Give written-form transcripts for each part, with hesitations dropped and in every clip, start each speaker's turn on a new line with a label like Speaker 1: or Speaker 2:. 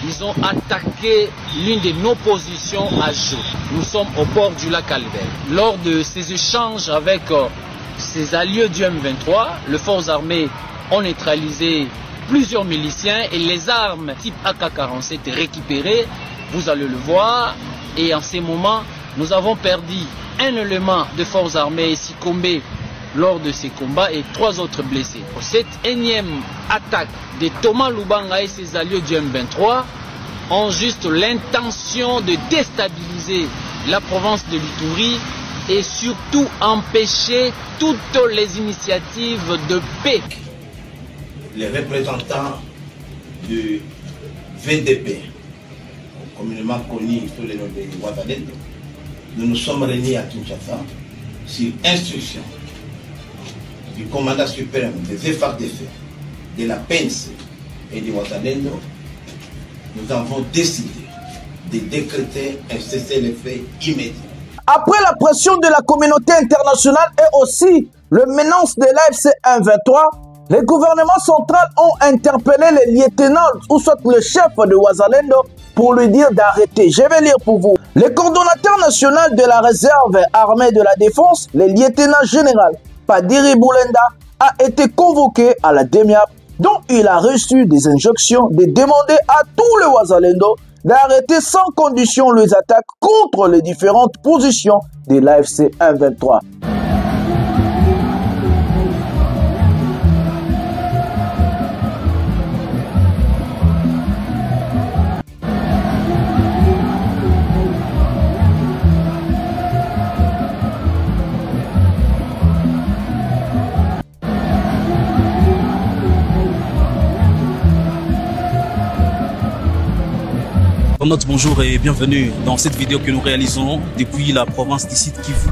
Speaker 1: ils ont attaqué l'une de nos positions à Jo. Nous sommes au bord du lac Albert. Lors de ces échanges avec ces alliés du M23, les forces armées ont neutralisé plusieurs miliciens et les armes type AK-47 récupérées, vous allez le voir. Et en ces moments, nous avons perdu un élément de forces armées succombé lors de ces combats et 3 autres blessés. Cette énième attaque de Thomas Lubanga et ses alliés du M23 ont juste l'intention de déstabiliser la province de l'Ituri et surtout empêcher toutes les initiatives de paix.
Speaker 2: Les représentants du VDP, communément connu sous le nom de Ouazalendo, nous nous sommes réunis à Kinshasa sur instruction du commandant suprême des FARDC, de la PNC et de Ouazalendo. Nous avons décidé de décréter un cessez-le-feu immédiat.
Speaker 3: Après la pression de la communauté internationale et aussi le menace de l'AFC M23, les gouvernements centraux ont interpellé le lieutenant ou soit le chef de Ouazalendo pour lui dire d'arrêter. Je vais lire pour vous. Le coordonnateur national de la réserve armée de la défense, le lieutenant général Padiri Boulenda, a été convoqué à la DEMIAP, dont il a reçu des injonctions de demander à tous les Ouazalendo d'arrêter sans condition les attaques contre les différentes positions de l'AFC M23.
Speaker 4: Bonjour et bienvenue dans cette vidéo que nous réalisons depuis la province du Sud Kivu.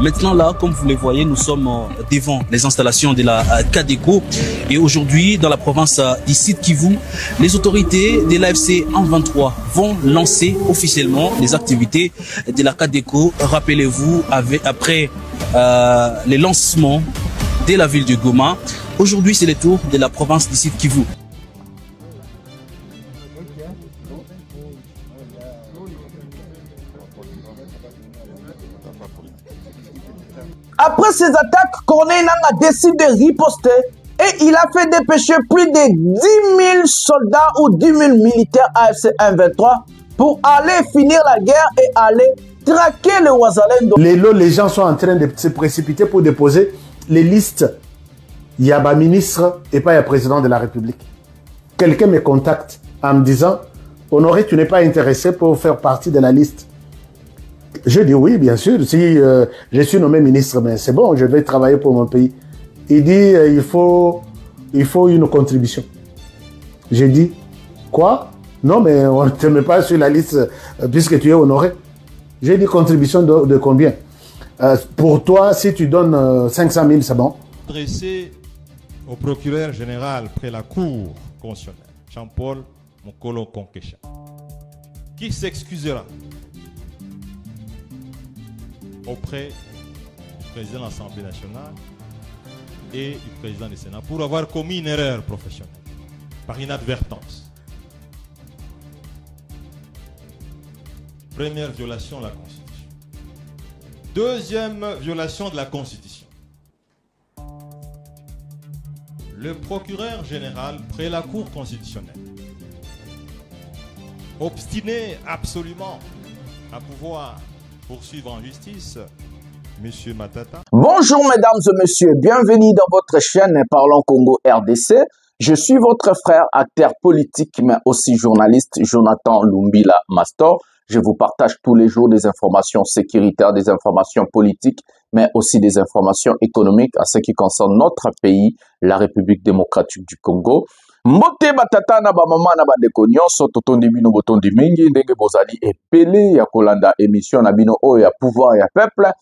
Speaker 4: Maintenant là, comme vous le voyez, nous sommes devant les installations de la CADECO et aujourd'hui dans la province du Sud Kivu, les autorités de l'AFC M23 vont lancer officiellement les activités de la CADECO. Rappelez-vous, après le lancement de la ville de Goma, aujourd'hui c'est le tour de la province du Sud Kivu.
Speaker 3: Après ces attaques, Corneille a décidé de riposter et il a fait dépêcher plus de 10 000 soldats ou 10 000 militaires AFC M23 pour aller finir la guerre et aller traquer les Ouazalendo.
Speaker 5: Les gens sont en train de se précipiter pour déposer les listes. Il y a un ministre et pas un président de la République. Quelqu'un me contacte en me disant « Honoré, tu n'es pas intéressé pour faire partie de la liste ?» Je dis oui, bien sûr, si je suis nommé ministre, mais c'est bon, je vais travailler pour mon pays. Il dit, il faut une contribution. J'ai dit, quoi? Non, mais on ne te met pas sur la liste puisque tu es honoré. J'ai dit, contribution de combien? Pour toi, si tu donnes 500 000, c'est bon.
Speaker 6: Adressé au procureur général près la Cour constitutionnelle, Jean-Paul Mokolo Konkesha, qui s'excusera auprès du président de l'Assemblée nationale et du président du Sénat pour avoir commis une erreur professionnelle par inadvertance. Première violation de la Constitution. Deuxième violation de la Constitution. Le procureur général près la Cour constitutionnelle, obstiné absolument à pouvoir poursuivre en justice Monsieur Matata.
Speaker 3: Bonjour mesdames et messieurs, bienvenue dans votre chaîne Parlons Congo RDC. Je suis votre frère, acteur politique, mais aussi journaliste, Jonathan Lumbila Mastor. Je vous partage tous les jours des informations sécuritaires, des informations politiques, mais aussi des informations économiques à ce qui concerne notre pays, la République démocratique du Congo. Mbote batata na ba mama na ba ndeko nyonso totondi bino botondi mingi ndenge bozali epele ya kolanda émission na bino oyo ya pouvoir ya peuple.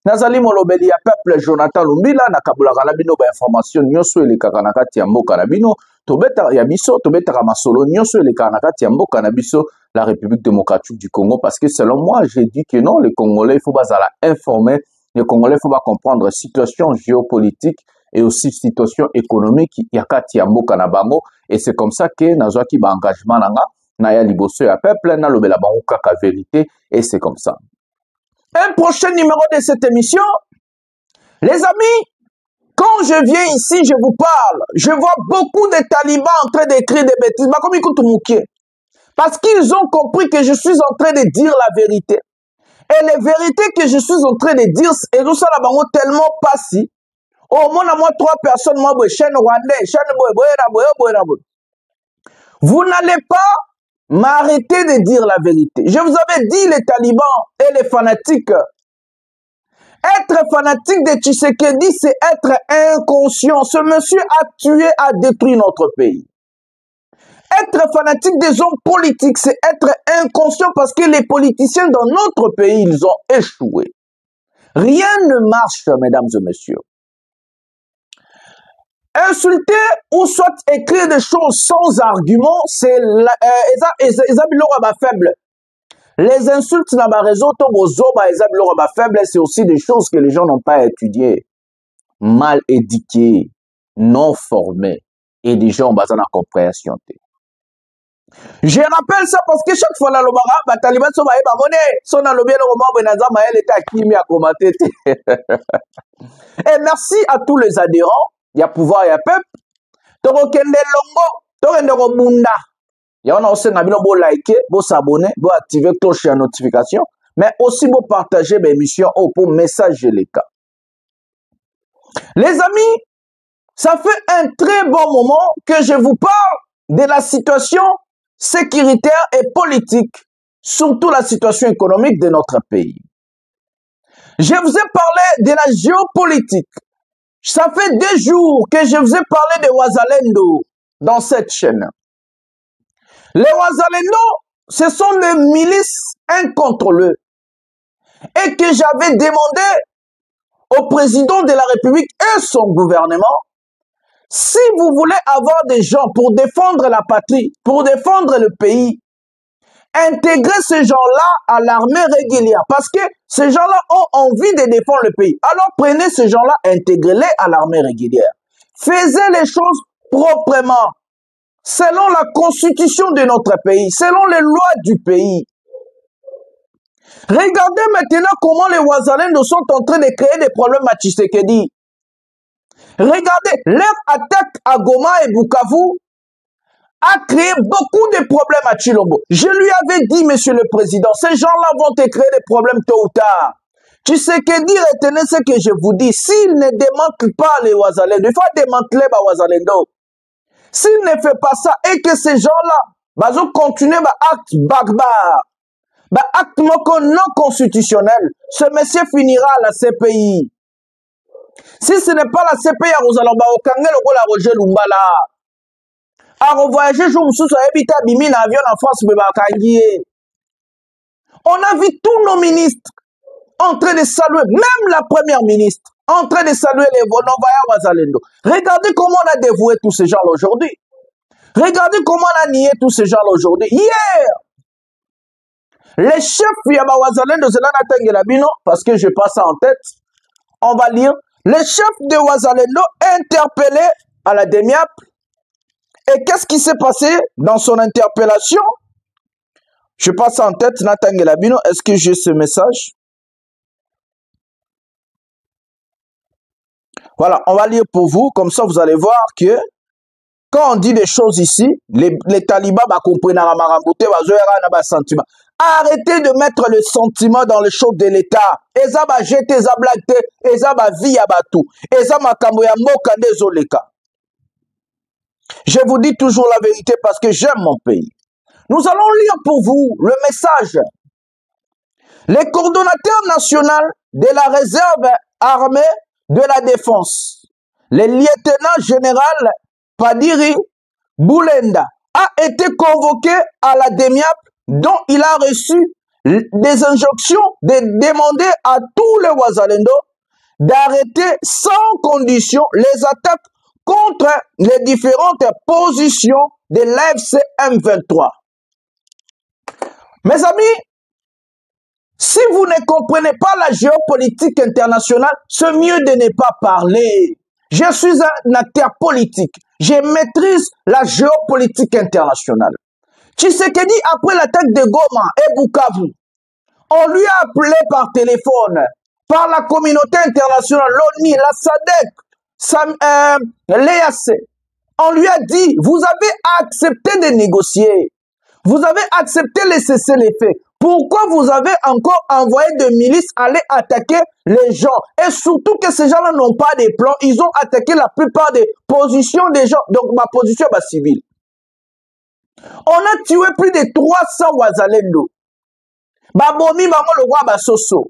Speaker 3: Nazali molobeli ya peuple Jonathan Lumbila na kabulaka na bino ba information nyonso elekaka na kati ya mboka na bino tobeta ya biso tobeta masolo nyonso elekaka na kati ya mboka na biso la République démocratique du Congo, parce que selon moi j'ai dit que non, les Congolais il faut bazala informer, les Congolais il faut pas comprendre situation géopolitique et aussi situation économique yakati ya mboka na bango, et c'est comme ça que nazwaki ba engagement nanga Naya liboso ya peuple, na lobela bango kaka vérité, et c'est comme ça. Un prochain numéro de cette émission, les amis, quand je viens ici, je vous parle, je vois beaucoup de talibans en train d'écrire des bêtises, parce qu'ils ont compris que je suis en train de dire la vérité. Et les vérités que je suis en train de dire, et tout ça là-bas, tellement pas si. Au moins, moi, 3 personnes, moi, chaîne rwandais, chaîne boy. Vous n'allez pas m'arrêter de dire la vérité. Je vous avais dit, les talibans et les fanatiques, être fanatique de Tshisekedi, c'est être inconscient. Ce monsieur a tué, a détruit notre pays. Être fanatique des hommes politiques, c'est être inconscient parce que les politiciens dans notre pays, ils ont échoué. Rien ne marche, mesdames et messieurs. Insulter ou soit écrire des choses sans argument, c'est faible. Les insultes dans ma réseau, faible, c'est aussi des choses que les gens n'ont pas étudiées. Mal éduqués, non formés et des gens basés en compréhension. Je rappelle ça parce que chaque fois, la lobara, Taliban sont maïba monnaie, son alobé le roman Benaza Maël était à qui à commenter. Et merci à tous les adhérents. Il y a pouvoir, il y a peuple. Toro kende longo, toro ndero bunda. Il y a aussi un beau liker, beau s'abonner, beau activer cloche de notification, mais aussi beau partager mes émissions pour message les cas. Les amis, ça fait un très bon moment que je vous parle de la situation sécuritaire et politique, surtout la situation économique de notre pays. Je vous ai parlé de la géopolitique. Ça fait 2 jours que je vous ai parlé de Wazalendo dans cette chaîne. Les Wazalendo, ce sont des milices incontrôlées et que j'avais demandé au président de la République et son gouvernement, si vous voulez avoir des gens pour défendre la patrie, pour défendre le pays, intégrez ces gens-là à l'armée régulière parce que ces gens-là ont envie de défendre le pays. Alors prenez ces gens-là, intégrez-les à l'armée régulière. Faisez les choses proprement, selon la constitution de notre pays, selon les lois du pays. Regardez maintenant comment les Wazalendo sont en train de créer des problèmes à Tshisekedi. Regardez, leur attaque à Goma et Bukavu a créé beaucoup de problèmes à Chilombo. Je lui avais dit, monsieur le président, ces gens-là vont te créer des problèmes tôt ou tard. Tshisekedi, retenez ce que je vous dis. S'il ne démantle pas les Wazalendo, il faut démanteler les Wazalendo. S'il ne fait pas ça et que ces gens-là vont continuer à acte barbare, acte non constitutionnel, ce monsieur finira à la CPI. Si ce n'est pas la CPI à Rosalamba, au Kangel, au Roger Lumbala. À revoyager, je me suis habité à Bimi, avion en France, on a vu tous nos ministres en train de saluer, même la première ministre, en train de saluer les Bonovaya Wazalendo. Regardez comment on a dévoué tous ces gens-là aujourd'hui. Regardez comment on a nié tous ces gens-là aujourd'hui. Hier, les chefs Yaba Wazalendo, c'est là Bino, parce que je passe ça en tête, on va lire. Les chefs de Wazalendo interpellés à la DEMIAP. Et qu'est-ce qui s'est passé dans son interpellation? Je passe en tête, Nathan Gelabino. Est-ce que j'ai ce message? Voilà, on va lire pour vous. Comme ça, vous allez voir que quand on dit des choses ici, les talibans comprennent un sentiment. Arrêtez de mettre le sentiment dans les choses de l'État. Eza ba jete, eza blague, eza ba vie tout. Eza makambo ya moka désoleka. Je vous dis toujours la vérité parce que j'aime mon pays. Nous allons lire pour vous le message. Les coordonnateurs nationaux de la réserve armée de la défense, le lieutenant général Padiri Boulenda, a été convoqué à la DEMIAP dont il a reçu des injonctions de demander à tous les Wazalendo d'arrêter sans condition les attaques contre les différentes positions de l'AFC M23. Mes amis, si vous ne comprenez pas la géopolitique internationale, c'est mieux de ne pas parler. Je suis un acteur politique. Je maîtrise la géopolitique internationale. Tshisekedi, après l'attaque de Goma et Bukavu, on lui a appelé par téléphone, par la communauté internationale, l'ONU, la SADC, l'EAC. On lui a dit, vous avez accepté de négocier. Vous avez accepté de cesser les faits. Pourquoi vous avez encore envoyé des milices aller attaquer les gens? Et surtout que ces gens-là n'ont pas de plans. Ils ont attaqué la plupart des positions des gens. Donc, ma position est civile. On a tué plus de 300 Wazalendo. Babomi, Bamo, le roi Basoso.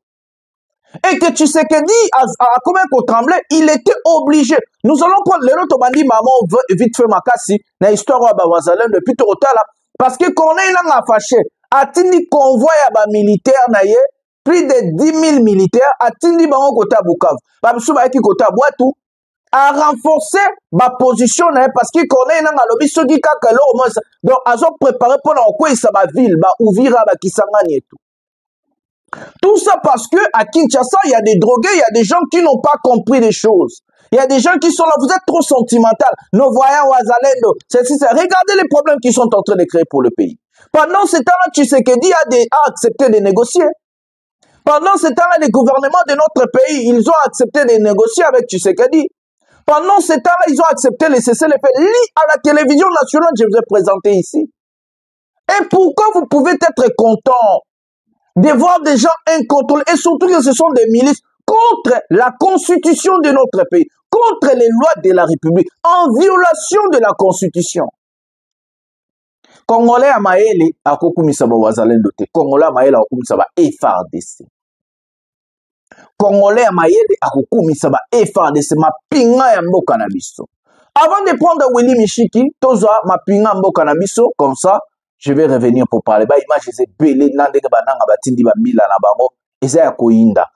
Speaker 3: Et que Tshisekedi, à combien qu'on tremblait, il était obligé. Nous allons prendre les autres bandits, maman, vite fait Makassi, dans l'histoire de Wazalendo, depuis tout le temps là. Parce que qu'on est là, fâché. A-t-il convoi à militaire, plus de 10 000 militaires, a-t-il bango kota Bukavu. Babsouba qui kota Boatou, a renforcé ma position, parce que qu'on est là, lobby, ceux qui kakalo, au moins, donc, ils ont préparé pour l'enquête, ça va ville, ba ouvira, ba kisangani et tout. Tout ça parce que à Kinshasa, il y a des drogués, il y a des gens qui n'ont pas compris les choses. Il y a des gens qui sont là, vous êtes trop sentimental. Nos voyants Wazalendo, regardez les problèmes qu'ils sont en train de créer pour le pays. Pendant ce temps-là, Tshisekedi a accepté de négocier. Pendant ce temps-là, les gouvernements de notre pays, ils ont accepté de négocier avec Tshisekedi. Pendant ce temps-là, ils ont accepté de cesser les faits. Lis à la télévision nationale, je vous ai présenté ici. Et pourquoi vous pouvez être content de voir des gens incontrôlés, et surtout que ce sont des milices contre la constitution de notre pays, contre les lois de la République, en violation de la constitution. Congolais à Maële, à Kokumisaba Wazalendo, Congolais à Maële, à Kokumisaba FARDC. Congolais à Maële, à Kokumisaba FARDC, ma pinga ya mboka na biso. Avant de prendre Willy Michiki, toza ma pinga mboka na biso, comme ça, je vais revenir pour parler. Bah, image, c'est belé, nandega bananga batindi ba mila na bango, et ça koinda.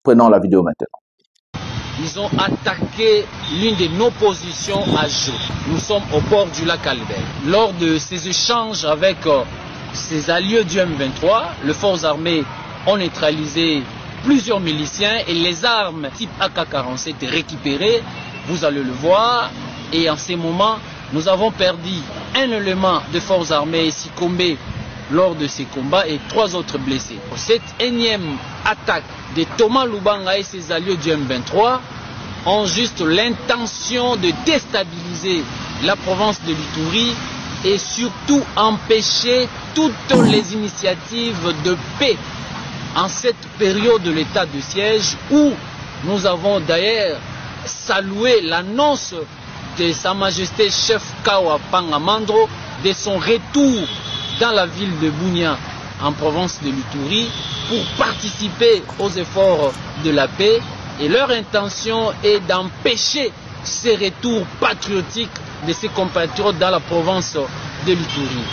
Speaker 3: Prenons la vidéo maintenant.
Speaker 1: Ils ont attaqué l'une de nos positions à Jo. Nous sommes au bord du lac Albert. Lors de ces échanges avec ces alliés du M23, les forces armées ont neutralisé plusieurs miliciens et les armes type AK-47 récupérées, vous allez le voir. Et en ces moments, nous avons perdu un élément de forces armées succombé lors de ces combats et 3 autres blessés. Cette énième attaque de Thomas Lubanga et ses alliés du M23 ont juste l'intention de déstabiliser la province de l'Ituri et surtout empêcher toutes les initiatives de paix en cette période de l'état de siège où nous avons d'ailleurs salué l'annonce de Sa Majesté chef Kawa Pangamandro de son retour dans la ville de Bunia en province de l'Ituri pour participer aux efforts de la paix et leur intention est d'empêcher ces retours patriotiques de ses compatriotes dans la province de l'Ituri.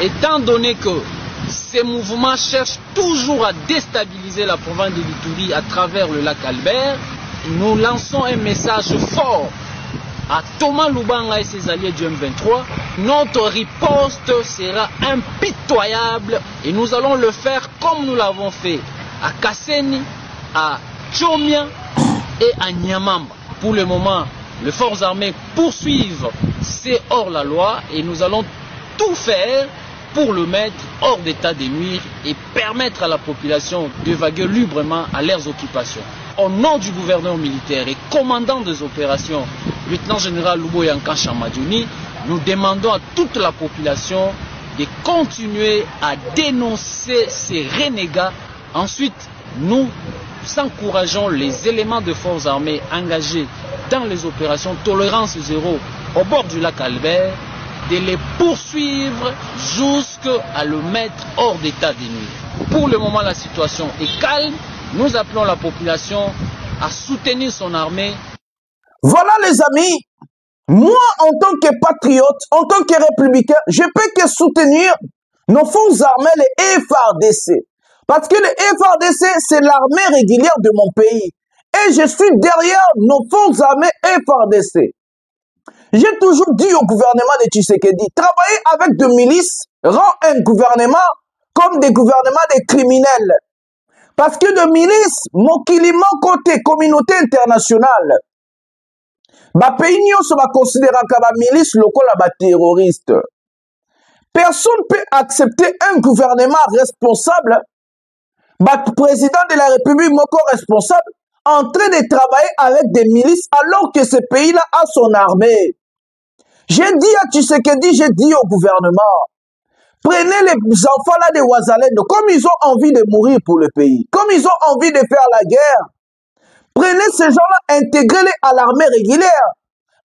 Speaker 1: Étant donné que ces mouvements cherchent toujours à déstabiliser la province de l'Ituri à travers le lac Albert, nous lançons un message fort à Thomas Lubanga et ses alliés du M23. Notre riposte sera impitoyable et nous allons le faire comme nous l'avons fait à Kasseni, à Tchomia et à Nyamamba. Pour le moment, les forces armées poursuivent ces hors-la-loi et nous allons tout faire pour le mettre hors d'état de nuire et permettre à la population de vaguer librement à leurs occupations. Au nom du gouverneur militaire et commandant des opérations, lieutenant-général Luboyankan Chamadjouni, nous demandons à toute la population de continuer à dénoncer ces renégats. Ensuite, nous encourageons les éléments de forces armées engagés dans les opérations Tolérance Zéro au bord du lac Albert de les poursuivre jusqu'à le mettre hors d'état de nuire. Pour le moment, la situation est calme. Nous appelons la population à soutenir son armée.
Speaker 3: Voilà les amis, moi en tant que patriote, en tant que républicain, je peux que soutenir nos forces armées, les FARDC. Parce que les FARDC, c'est l'armée régulière de mon pays. Et je suis derrière nos forces armées FARDC. J'ai toujours dit au gouvernement de Tshisekedi, travailler avec des milices rend un gouvernement comme des gouvernements de criminels. Parce que de milices, mokilima côté communauté internationale, ba pays nyonso ba considéra ka ba milice lokola ba terroriste. Personne ne peut accepter un gouvernement responsable, président de la République, moko responsable, en train de travailler avec des milices alors que ce pays-là a son armée. J'ai dit à Tshisekedi, j'ai dit au gouvernement, prenez les enfants là de Ouazalendo, comme ils ont envie de mourir pour le pays, comme ils ont envie de faire la guerre, prenez ces gens-là, intégrez-les à l'armée régulière,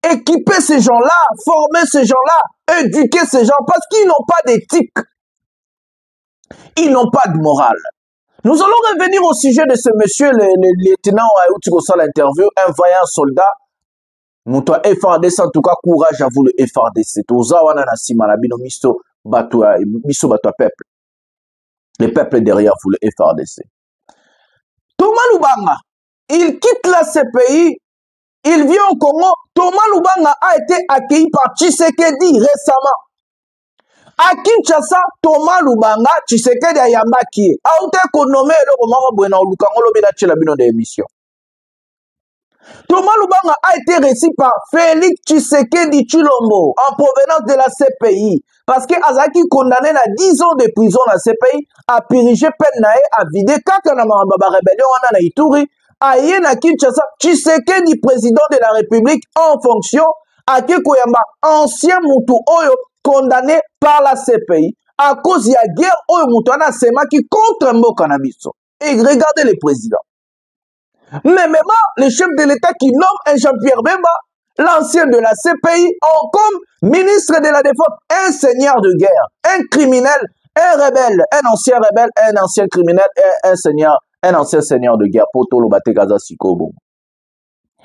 Speaker 3: équipez ces gens-là, formez ces gens-là, éduquez ces gens, parce qu'ils n'ont pas d'éthique, ils n'ont pas de morale. Nous allons revenir au sujet de ce monsieur, le lieutenant Aouti l'interview, un vaillant soldat. Nous FRDC, en tout cas, courage à vous le FRDC. Tozawana na simana bino miso batua peuple. Le peuple derrière vous le FRDC. Thomas Lubanga, il quitte la CPI, il vient au Congo. Thomas Lubanga a été accueilli par Tshisekedi récemment. À Kinshasa, Thomas Lubanga, Tshisekedi Ayambaki. A outé konomé le roman Bwena Lukango Lobina Tchelabino de émission. Thomas Lubanga a été reçu par Félix Tshisekedi Tshilombo en provenance de la CPI. Parce que Azaki condamné à 10 ans de prison dans la CPI, a dirigé Penae, a vidé Kakanama rébellion en Ituri, a Yena Kinshasa, Tshisekedi président de la République en fonction, a Kekoyamba, ancien Moutou Oyo, condamné par la CPI à cause de la guerre Oyo Moutouana Sema qui contre Mbokanabiso. Et regardez le président. Mais même le chef de l'État qui nomme un Jean-Pierre Bemba, l'ancien de la CPI, comme ministre de la Défense, un seigneur de guerre, un criminel, un rebelle, un ancien criminel, un ancien seigneur de guerre, Poto Lobate Gaza Sikobo,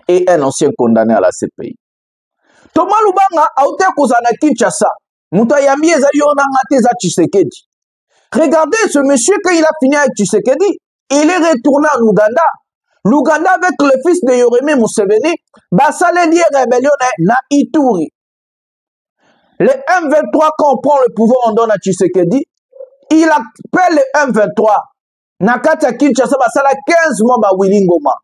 Speaker 3: et un ancien condamné à la CPI. Thomas Lubanga a été Kozana Kinshasa, Moutayami Ezayona Ngateza Tshisekedi. Regardez ce monsieur, quand il a fini avec Tshisekedi, il est retourné en Ouganda. L'Ouganda avec le fils de Yoremi Museveni, Basale lié rébellion na Ituri. Le M23, quand on prend le pouvoir, on donne à Tshisekedi. Il appelle le M23. Nakata Kinshasa, Basala 15 mois, Willingoma.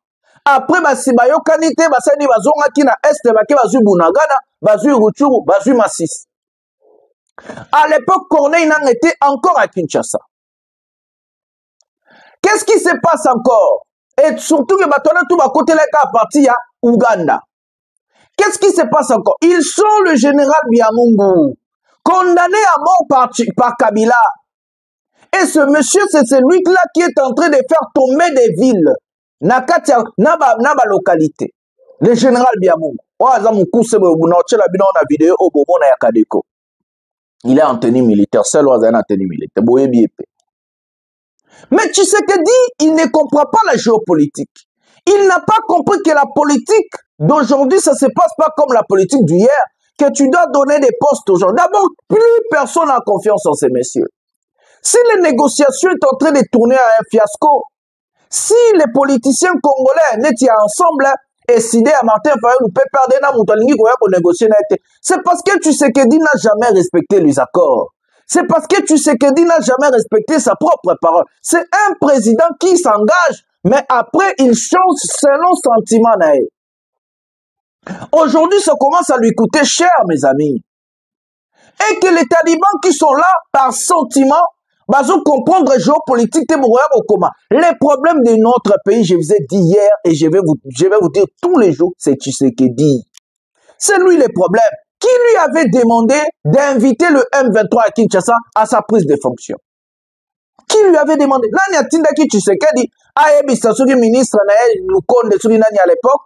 Speaker 3: Après, Basibayo Kanite, Basani Bazonga Kina Est, Bazu Bunagana, Bazu Ruchuru, Bazu Massis. À l'époque, Corneille n'en était encore à Kinshasa. Qu'est-ce qui se passe encore? Et surtout que tout va côté là à partir à Ouganda. Qu'est-ce qui se passe encore? Ils sont le général Biamungu, condamné à mort par Kabila. Et ce monsieur, c'est celui-là qui est en train de faire tomber des villes. Nakatia, naba localité. Le général Biamungu. Il est en tenue militaire. Seul oiseau en tenue militaire. Mais Tshisekedi, il ne comprend pas la géopolitique. Il n'a pas compris que la politique d'aujourd'hui, ça ne se passe pas comme la politique d'hier, que tu dois donner des postes aujourd'hui. D'abord, plus personne n'a confiance en ces messieurs. Si les négociations sont en train de tourner à un fiasco, si les politiciens congolais n'étaient ensemble, et si à Martin Fayou peut perdre négocier, c'est parce que Tshisekedi n'a jamais respecté les accords. C'est parce que Tshisekedi n'a jamais respecté sa propre parole. C'est un président qui s'engage, mais après, il change selon sentiment. Aujourd'hui, ça commence à lui coûter cher, mes amis. Et que les talibans qui sont là, par sentiment, vont comprendre géopolitique de comment. Les problèmes de notre pays, je vous ai dit hier, et je vais vous dire tous les jours, c'est Tshisekedi. C'est lui le problème. Qui lui avait demandé d'inviter le M23 à Kinshasa à sa prise de fonction? Qui lui avait demandé? Là, il y a Tindaki Tshisekedi, le ministre à l'époque.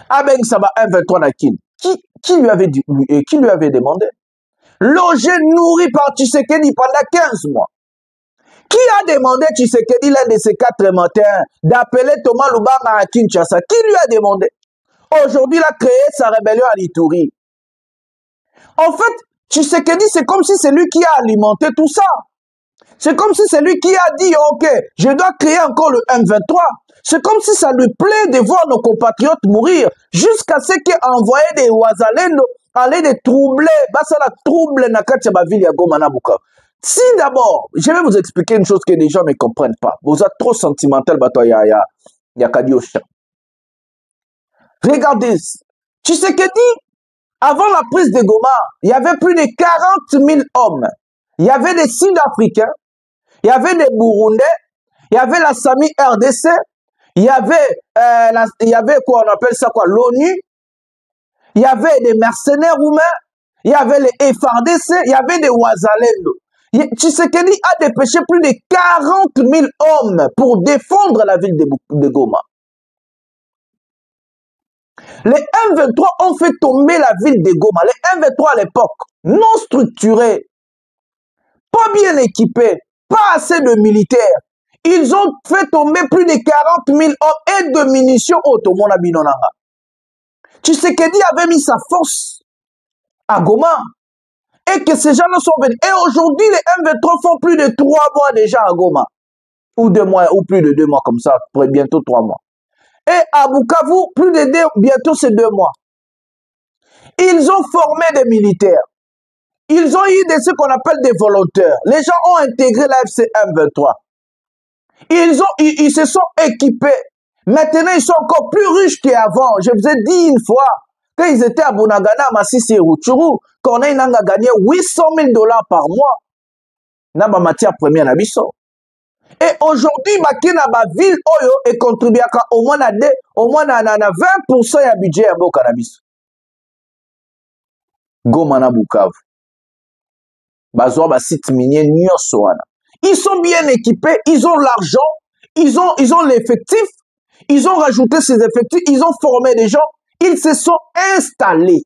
Speaker 3: Abeng Saba M23 à Kin. Qui lui avait dit, qui lui avait demandé? Logé, nourri par Tshisekedi pendant 15 mois. Qui a demandé Tshisekedi l'un de ces 4 matins d'appeler Thomas Lubanga à Kinshasa? Qui lui a demandé? Aujourd'hui, il a créé sa rébellion à l'Ituri. En fait, Tshisekedi, c'est comme si c'est lui qui a alimenté tout ça. C'est comme si c'est lui qui a dit, ok, je dois créer encore le M23. C'est comme si ça lui plaît de voir nos compatriotes mourir, jusqu'à ce qu'il a envoyé des Ouazalendo aller de troubler, ça la trouble na Katia ville ya Goma na Bukavu. Si d'abord, je vais vous expliquer une chose que les gens ne comprennent pas. Vous êtes trop sentimental, ya Kadiosha. Regardez, Tshisekedi Avant la prise de Goma, il y avait plus de 40 000 hommes. Il y avait des Sud-Africains, il y avait des Burundais, il y avait la SAMI RDC, il y avait quoi, on appelle ça quoi, l'ONU, il y avait des mercenaires roumains, il y avait les FARDC, il y avait des Wazalendo. Tshisekedi a dépêché plus de 40 000 hommes pour défendre la ville de Goma. Les M23 ont fait tomber la ville de Goma. Les M23 à l'époque, non structurés, pas bien équipés, pas assez de militaires. Ils ont fait tomber plus de 40 000 hommes et de munitions automona binonanga. Tshisekedi avait mis sa force à Goma et que ces gens-là sont venus. Et aujourd'hui, les M23 font plus de 3 mois déjà à Goma. Ou 2 mois, ou plus de 2 mois comme ça, pour bientôt 3 mois. Et à Bukavu, plus de 2, bientôt c'est 2 mois. Ils ont formé des militaires. Ils ont eu ce qu'on appelle des volontaires. Les gens ont intégré la FCM 23. Ils se sont équipés. Maintenant, ils sont encore plus riches qu'avant. Je vous ai dit une fois, quand ils étaient à Bunagana, Massissi et Rutshuru, qu'on a gagné 800 000 $ par mois. Dans ma matière première, Nabiso. Et aujourd'hui, Makina ba ville Oyo et contribue au moins à 20% à budget à cannabis. Gomana Bukavu. Bazoa ba site minier Nyoswana. Ils sont bien équipés, ils ont l'argent, ils ont l'effectif, ils ont rajouté ces effectifs, ils ont formé des gens, ils se sont installés.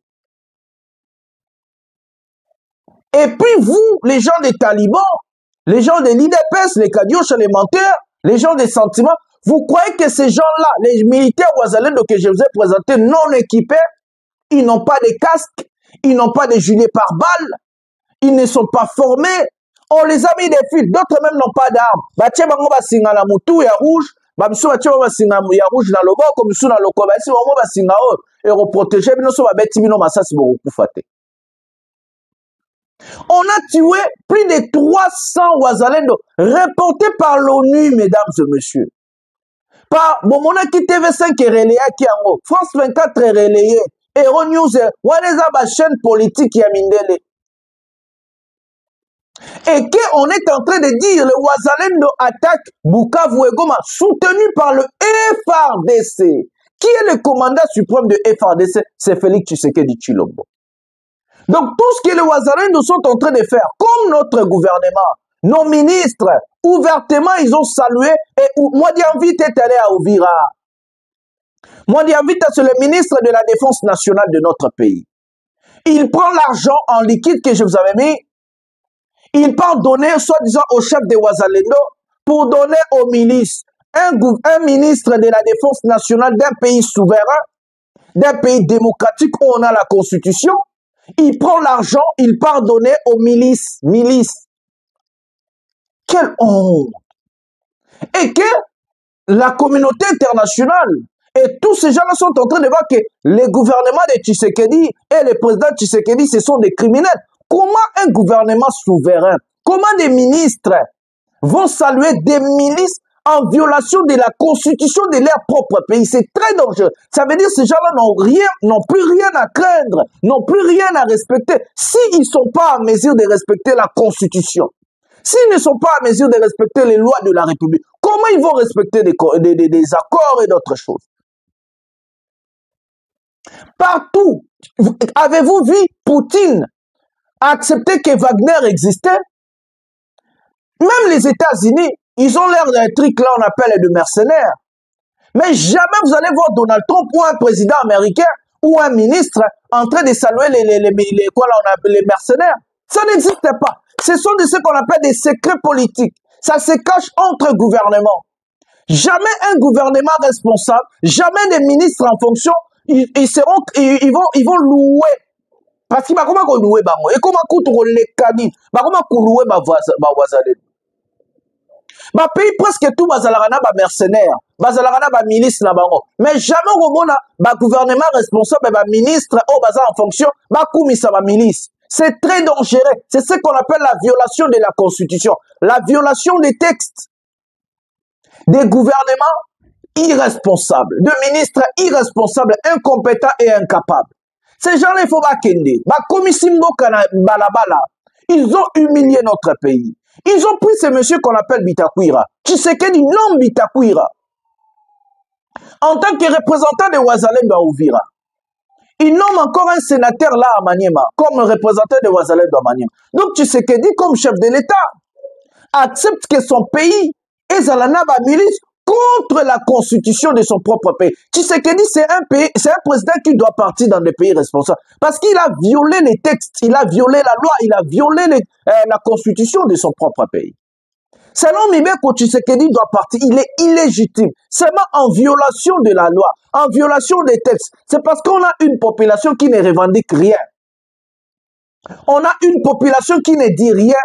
Speaker 3: Et puis vous, les gens des talibans, les gens de l'IDPS, les cadioches élémentaires, les gens des sentiments, vous croyez que ces gens-là, les militaires Ouazalendo que je vous ai présentés, non équipés, ils n'ont pas de casques, ils n'ont pas de gilets pare-balles, ils ne sont pas formés, on les a mis des fils, d'autres même n'ont pas d'armes. Batia bango basinga na mutu ya rouge, bamiso batia basinga ya rouge na loboko, misu na loko, basi bango basinga o, et reprotéger bino so babeti bino masasi bokufa te. On a tué plus de 300 Wazalendo, reportés par l'ONU, mesdames et messieurs. Par Bomonaki TV5 est relayé à Kiango, France 24 est relayé, Hero News, Waneza ba chaîne politique Yamindele. Et qu'on est en train de dire le Wazalendo attaque Bukavu et Goma, soutenu par le FARDC. Qui est le commandant suprême de FARDC? C'est Félix Tshisekedi Tshilombo. Donc tout ce que les Wazalendo sont en train de faire, comme notre gouvernement, nos ministres, ouvertement ils ont salué, et Mwadi Anvite est allé à Ouvira. Mwadi Anvite, c'est le ministre de la Défense nationale de notre pays. Il prend l'argent en liquide que je vous avais mis, il part donner, soi-disant, au chef de Wazalendo, pour donner aux milices. Un ministre de la Défense nationale d'un pays souverain, d'un pays démocratique où on a la Constitution, il prend l'argent, il part donner aux milices. Quelle honte! Et que la communauté internationale et tous ces gens-là sont en train de voir que les gouvernements de Tshisekedi et le président Tshisekedi, ce sont des criminels. Comment un gouvernement souverain, comment des ministres vont saluer des milices en violation de la constitution de leur propre pays? C'est très dangereux. Ça veut dire que ces gens-là n'ont plus rien à craindre, n'ont plus rien à respecter. S'ils ne sont pas en mesure de respecter la constitution, s'ils ne sont pas en mesure de respecter les lois de la République, comment ils vont respecter des accords et d'autres choses? Partout, avez-vous vu Poutine accepter que Wagner existait? Même les États-Unis, ils ont l'air d'un truc là, on appelle de mercenaires. Mais jamais vous allez voir Donald Trump ou un président américain ou un ministre en train de saluer les mercenaires. Ça n'existe pas. Ce sont ce qu'on appelle des secrets politiques. Ça se cache entre gouvernements. Jamais un gouvernement responsable, jamais des ministres en fonction, ils vont louer. Parce qu'il va comment louer bango et comment coûte les cabines, va comment louer ba Wazalendo. Ba pays presque tout bazalagana ba mercenaires, bazalagana ba milice na bango. Mais jamais au monde ba gouvernement responsable ba ministre au bazar en fonction ba koumisa ba milice. C'est très dangereux. C'est ce qu'on appelle la violation de la Constitution, la violation des textes. Des gouvernements irresponsables, de ministres irresponsables, incompétents et incapables. Ces gens-là, il faut pas kende. Ils ont humilié notre pays. Ils ont pris ce monsieur qu'on appelle Bitakwira. Tshisekedi nomme Bitakwira en tant que représentant de Ouazalendo à Ouvira. Il nomme encore un sénateur là à Maniema comme représentant de Ouazalendo à Maniema. Donc Tshisekedi, comme chef de l'État, accepte que son pays est Zalana milice contre la constitution de son propre pays. Tshisekedi, c'est un président qui doit partir dans des pays responsables. Parce qu'il a violé les textes, il a violé la loi, il a violé la constitution de son propre pays. Selon Mibeko, Tshisekedi doit partir, il est illégitime. Seulement en violation de la loi, en violation des textes. C'est parce qu'on a une population qui ne revendique rien. On a une population qui ne dit rien.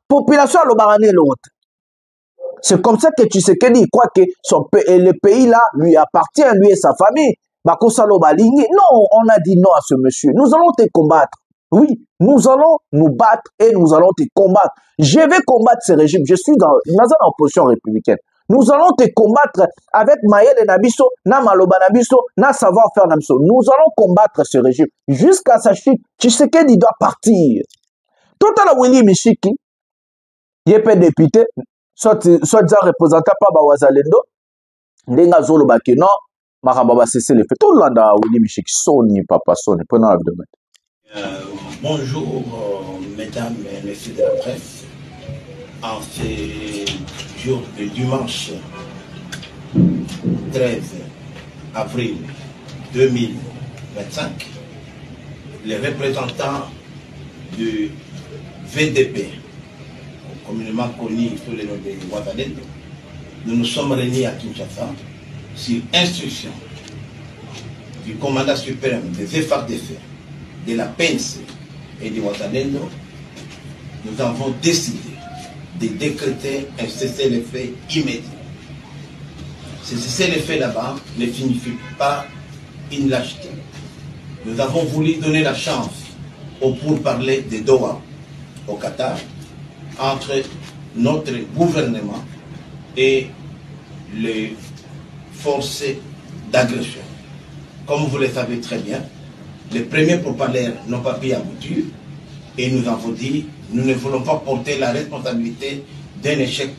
Speaker 3: Population l'autre. C'est comme ça que Tshisekedi croit que le pays là lui appartient, lui et sa famille. Non, on a dit non à ce monsieur. Nous allons te combattre. Oui, nous allons nous battre et nous allons te combattre. Je vais combattre ce régime. Je suis dans une opposition républicaine. Nous allons te combattre avec Maël et Nabiso, na Maloba Nabiso, na savoir-faire Nabiso. Nous allons combattre ce régime jusqu'à sa chute. Tshisekedi doit partir. Tout à la Willy Mishiki, il est député. Soit disant représentant pas Bawazalendo, Ndenga Zolo Bakeno, Marababa cessé le fait. Tout le monde a Willy Michik, Sony, Papa Sony, prenons la vidéo.
Speaker 2: Bonjour, mesdames et messieurs de la presse. En ce jour de dimanche 13 avril 2025, les représentants du VDP, communément connu sous le nom de Ouazalendo, nous nous sommes réunis à Kinshasa sur instruction du commandant suprême des FARDC, de la PNC et de Ouazalendo. Nous avons décidé de décréter un cessez-le-feu immédiat. Ce cessez-le-feu là-bas ne signifie pas une lâcheté. Nous avons voulu donner la chance au pourparlers de Doha au Qatar entre notre gouvernement et les forces d'agression. Comme vous le savez très bien, les premiers pourparlers n'ont pas pu aboutir et nous avons dit nous ne voulons pas porter la responsabilité d'un échec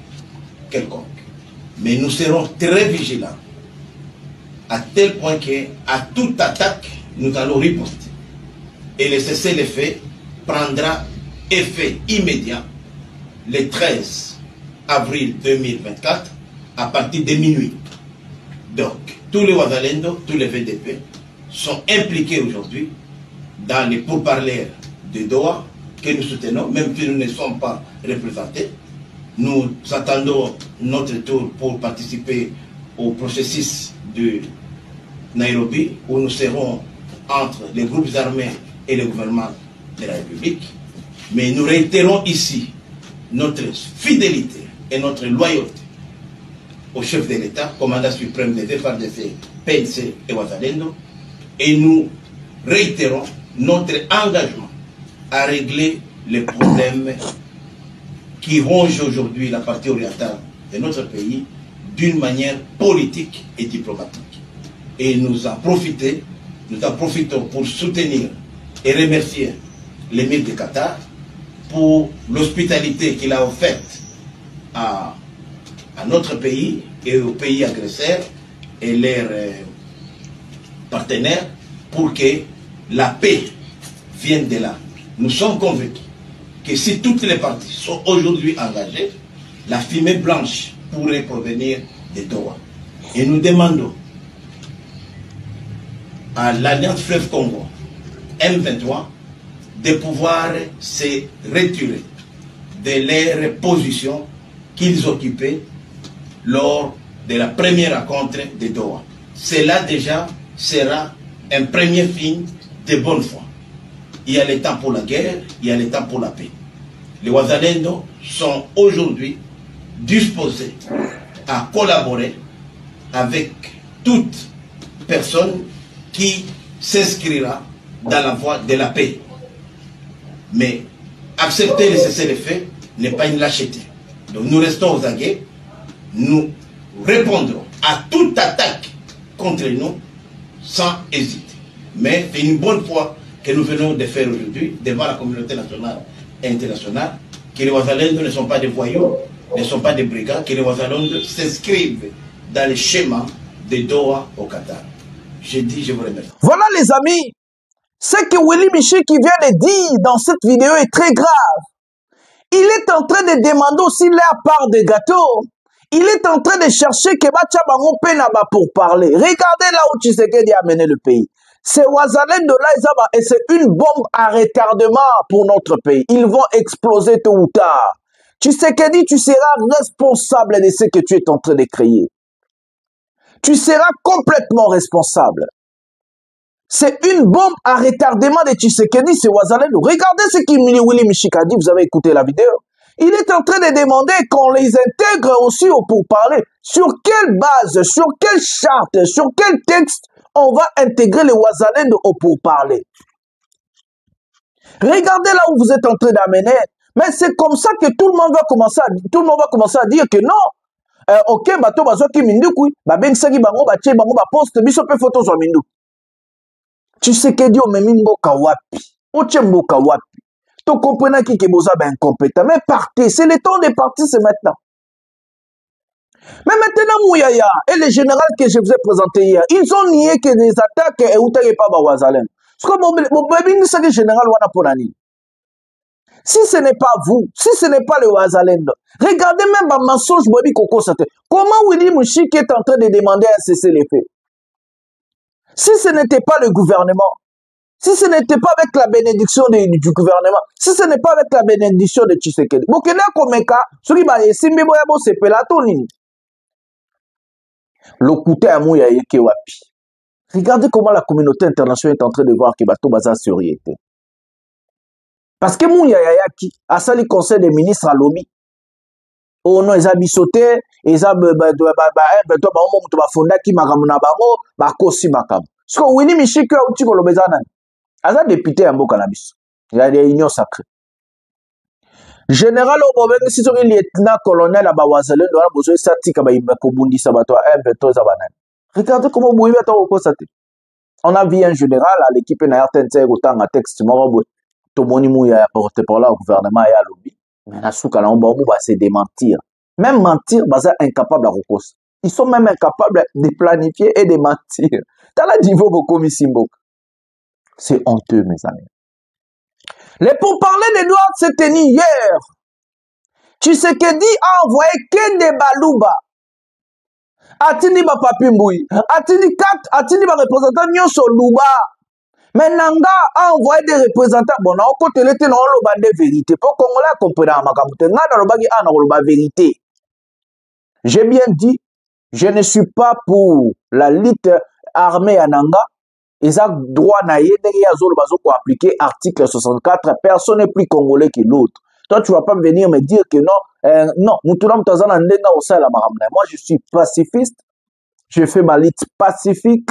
Speaker 2: quelconque. Mais nous serons très vigilants à tel point qu'à toute attaque, nous allons riposter. Et le cessez-le-feu prendra effet immédiat le 13 avril 2024 à partir de minuit. Donc, tous les Ouazalendo, tous les VDP sont impliqués aujourd'hui dans les pourparlers de Doha que nous soutenons, même si nous ne sommes pas représentés. Nous attendons notre tour pour participer au processus de Nairobi, où nous serons entre les groupes armés et le gouvernement de la République. Mais nous réitérons ici notre fidélité et notre loyauté au chef de l'État, commandant suprême des FARDC, PNC et Ouazalendo, et nous réitérons notre engagement à régler les problèmes qui rongent aujourd'hui la partie orientale de notre pays d'une manière politique et diplomatique. Et nous en profitons pour soutenir et remercier l'émir de Qatar pour l'hospitalité qu'il a offerte à notre pays et aux pays agresseurs et leurs partenaires pour que la paix vienne de là. Nous sommes convaincus que si toutes les parties sont aujourd'hui engagées, la fumée blanche pourrait provenir de Doha. Et nous demandons à l'Alliance Fleuve Congo, M23, de pouvoir se retirer de leurs positions qu'ils occupaient lors de la première rencontre de Doha. Cela déjà sera un premier signe de bonne foi. Il y a le temps pour la guerre, il y a le temps pour la paix. Les Ouazalendo sont aujourd'hui disposés à collaborer avec toute personne qui s'inscrira dans la voie de la paix. Mais accepter le cessez-le-feu n'est pas une lâcheté. Donc nous restons aux aguets, nous répondrons à toute attaque contre nous sans hésiter. Mais c'est une bonne fois que nous venons de faire aujourd'hui devant la communauté nationale et internationale que les Ouazalendo ne sont pas des voyous, ne sont pas des brigands, que les Ouazalendo s'inscrivent dans le schéma de Doha au Qatar. Je dis, je vous remercie.
Speaker 3: Voilà les amis, ce que Willy Michiki vient de dire dans cette vidéo est très grave. Il est en train de demander aussi la part de gâteau. Il est en train de chercher que Bachabango Penaba pour parler. Regardez là où Tshisekedi a mené le pays. C'est Ouazalendo là, et c'est une bombe à retardement pour notre pays. Ils vont exploser tôt ou tard. Tshisekedi, tu seras responsable de ce que tu es en train de créer. Tu seras complètement responsable. C'est une bombe à retardement de Tshisekedi, c'est Ouazalendo. Regardez ce que Willy Michiki a dit, vous avez écouté la vidéo. Il est en train de demander qu'on les intègre aussi au pourparler. Sur quelle base, sur quelle charte, sur quel texte on va intégrer les Ouazalendo au pourparler. Regardez là où vous êtes en train d'amener. Mais c'est comme ça que tout le monde va commencer à dire que non. Ok, bato bazoki minduku, ba bengsaki bango ba tie bango ba poste biso pe photo zo minduku. Tshisekedi o memi mboka wapi? Oche mboka wapi? Tu comprends qui est incompétent. Mais partez, c'est le temps de partir, c'est maintenant. Mais maintenant, Mouyaya et les généraux que je vous ai présentés hier, ils ont nié que les attaques et Outaye pas Ouazalem. Parce que mon général Wanaponani. Si ce n'est pas vous, si ce n'est pas le Ouazalem, regardez même un mensonge Bobi Koko Sate. Comment Willy Michiki est en train de demander un cessez-le-feu? Si ce n'était pas le gouvernement, si ce n'était pas avec la bénédiction du gouvernement, si ce n'est pas avec la bénédiction de Tshisekedi, Bokena Komeka, celui qui Simbe Boyabo se pelatoni. L'okute à Mouya Yeke Wapi. Regardez comment la communauté internationale est en train de voir que Bato Baza sérieuxité. Parce que Mouya Yaki a sali conseil des ministres à lobby. Oh non, ils ont bisoté, ils ont fondaki makamuna bango, bakosi makam. Parce que Willy Michiki a outi kolobezana. Aza député à Mbokanabis. Il y a des unions sacrées. Général Obobeng, si tu es lieutenant colonel à Bawazele, doit besoin de Satika Baïbakobundi Sabato, regardez comment vous pouvez être au constaté. On a vu un général à l'équipe Naïrtense, autant un texte, Tomoni Mouya porté par là au gouvernement et à lobby. Mais Nasuka, on va se démentir. Même mentir, Baza incapable à recourir. Ils sont même incapables de planifier et de mentir. T'as la divo Bokomi Simbok. C'est honteux, mes amis. Les pourparlers d'Edouard s'est tenu hier. Tshisekedi a envoyé que des balouba. Atini ba papi mbouy. Atini représentant nyonso louba. Mais Nanga a envoyé des représentants. Bon, on côté l'été, non, on a des vérités. Pour qu'on la comprenne, ma vérité. J'ai bien dit, je ne suis pas pour la lutte armée à Nanga. Ils ont droit à appliquer article 64. Personne n'est plus congolais que l'autre. Toi, tu ne vas pas venir me dire que non. Non, moi, je suis pacifiste. Je fais ma lutte pacifique.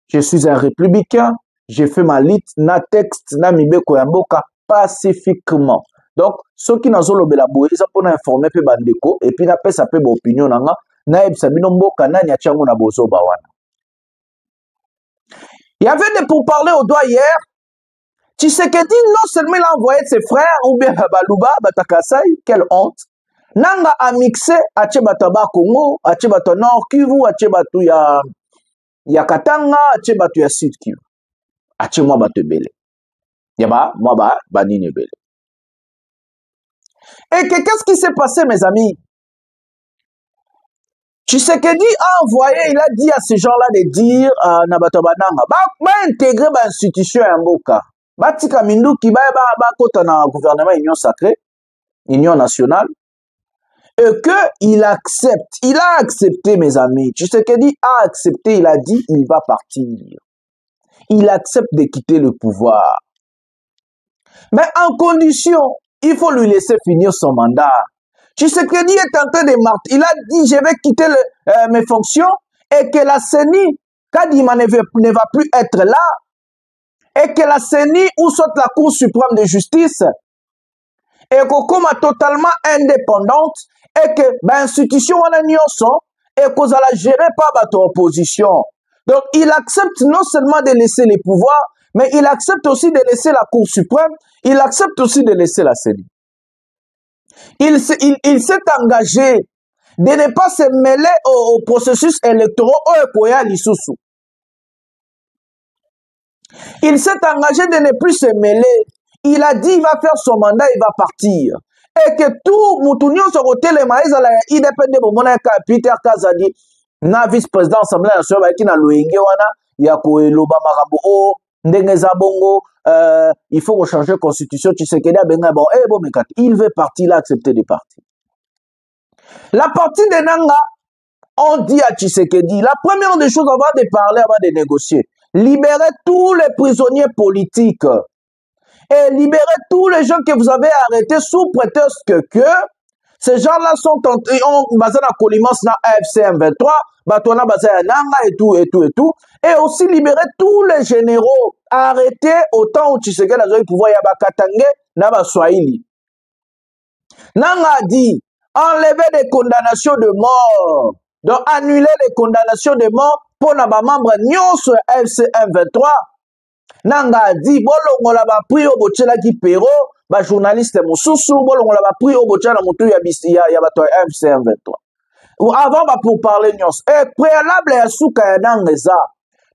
Speaker 3: Je suis un républicain. Je fais ma lutte na texte na mibe koyamboka pacifiquement. Donc, ceux qui n'ont pas la bouée, ils ont informé pe bandeko et puis na pe sa pe ba opinion nanga na ebisa bino mboka na nya chango na bozo bawana. Il y avait des pourparlers au doigt hier. Tshisekedi non seulement il a envoyé ses frères ou bien Baluba, Batakasai, quelle honte. Nanga a mixé à Tchebataba Congo, à Tchebato Nord Kivu, à Tchebatu ya Katanga, à Tchebatu ya Sud Kivu. À Tchemwa Batebele. Yaba, moi Banine Bele. Et qu'est-ce qui s'est passé, mes amis? Tshisekedi a envoyé, il a dit à ces gens-là de dire à Nabatobananga, ba intégrer ba institution à Mboka. Ba tika mindu ki ba kota na gouvernement union sacrée, union nationale. Et que il accepte, il a accepté, mes amis. Tshisekedi a accepté, il a dit, il va partir. Il accepte de quitter le pouvoir. Mais en condition, il faut lui laisser finir son mandat. Tshisekedi est en train de martyr. Il a dit, je vais quitter mes fonctions et que la CENI, Kadima ne va plus être là et que la CENI ou soit la Cour suprême de justice et qu'on soit totalement indépendante et que l'institution en union sont et qu'on la gérer par votre opposition. Donc, il accepte non seulement de laisser les pouvoirs, mais il accepte aussi de laisser la Cour suprême, il accepte aussi de laisser la CENI. Il s'est engagé de ne pas se mêler au processus électoral Il s'est engagé de ne plus se mêler. Il a dit qu'il va faire son mandat, il va partir. Et que tout Moutounion sur le maïs, il dépend de Peter Kazadi, na vice-président de l'Assemblée nationale, qui n'a l'ouïngue, il y a l'Obama Rambo, Ndengeza Bongo, il faut changer la constitution, tu sais qu'il y a il veut partir, il a accepté de partir. La partie de Nanga, on dit à Tshisekedi, la première des choses avant de parler, avant de négocier, libérer tous les prisonniers politiques et libérer tous les gens que vous avez arrêtés sous prétexte que ces gens-là sont basés dans la collimance dans AFC M23, Batona basé à Nanga et tout. Et aussi libérer tous les généraux arrêtés au temps où Tshisekedi a eu le pouvoir, Yaba Katangé, Naba Swahili. Nanga a dit, enlever des condamnations de mort, donc annuler les condamnations de mort pour les membres sur AFC M23. Nanga a dit, bolongo la ba pris au botchela qui pero, ba journaliste mosusu, bolongo la ba pris au botchela motu ya bato AFC M23. Ou avant, pour parler nyons, et préalable à souka ya nangeza,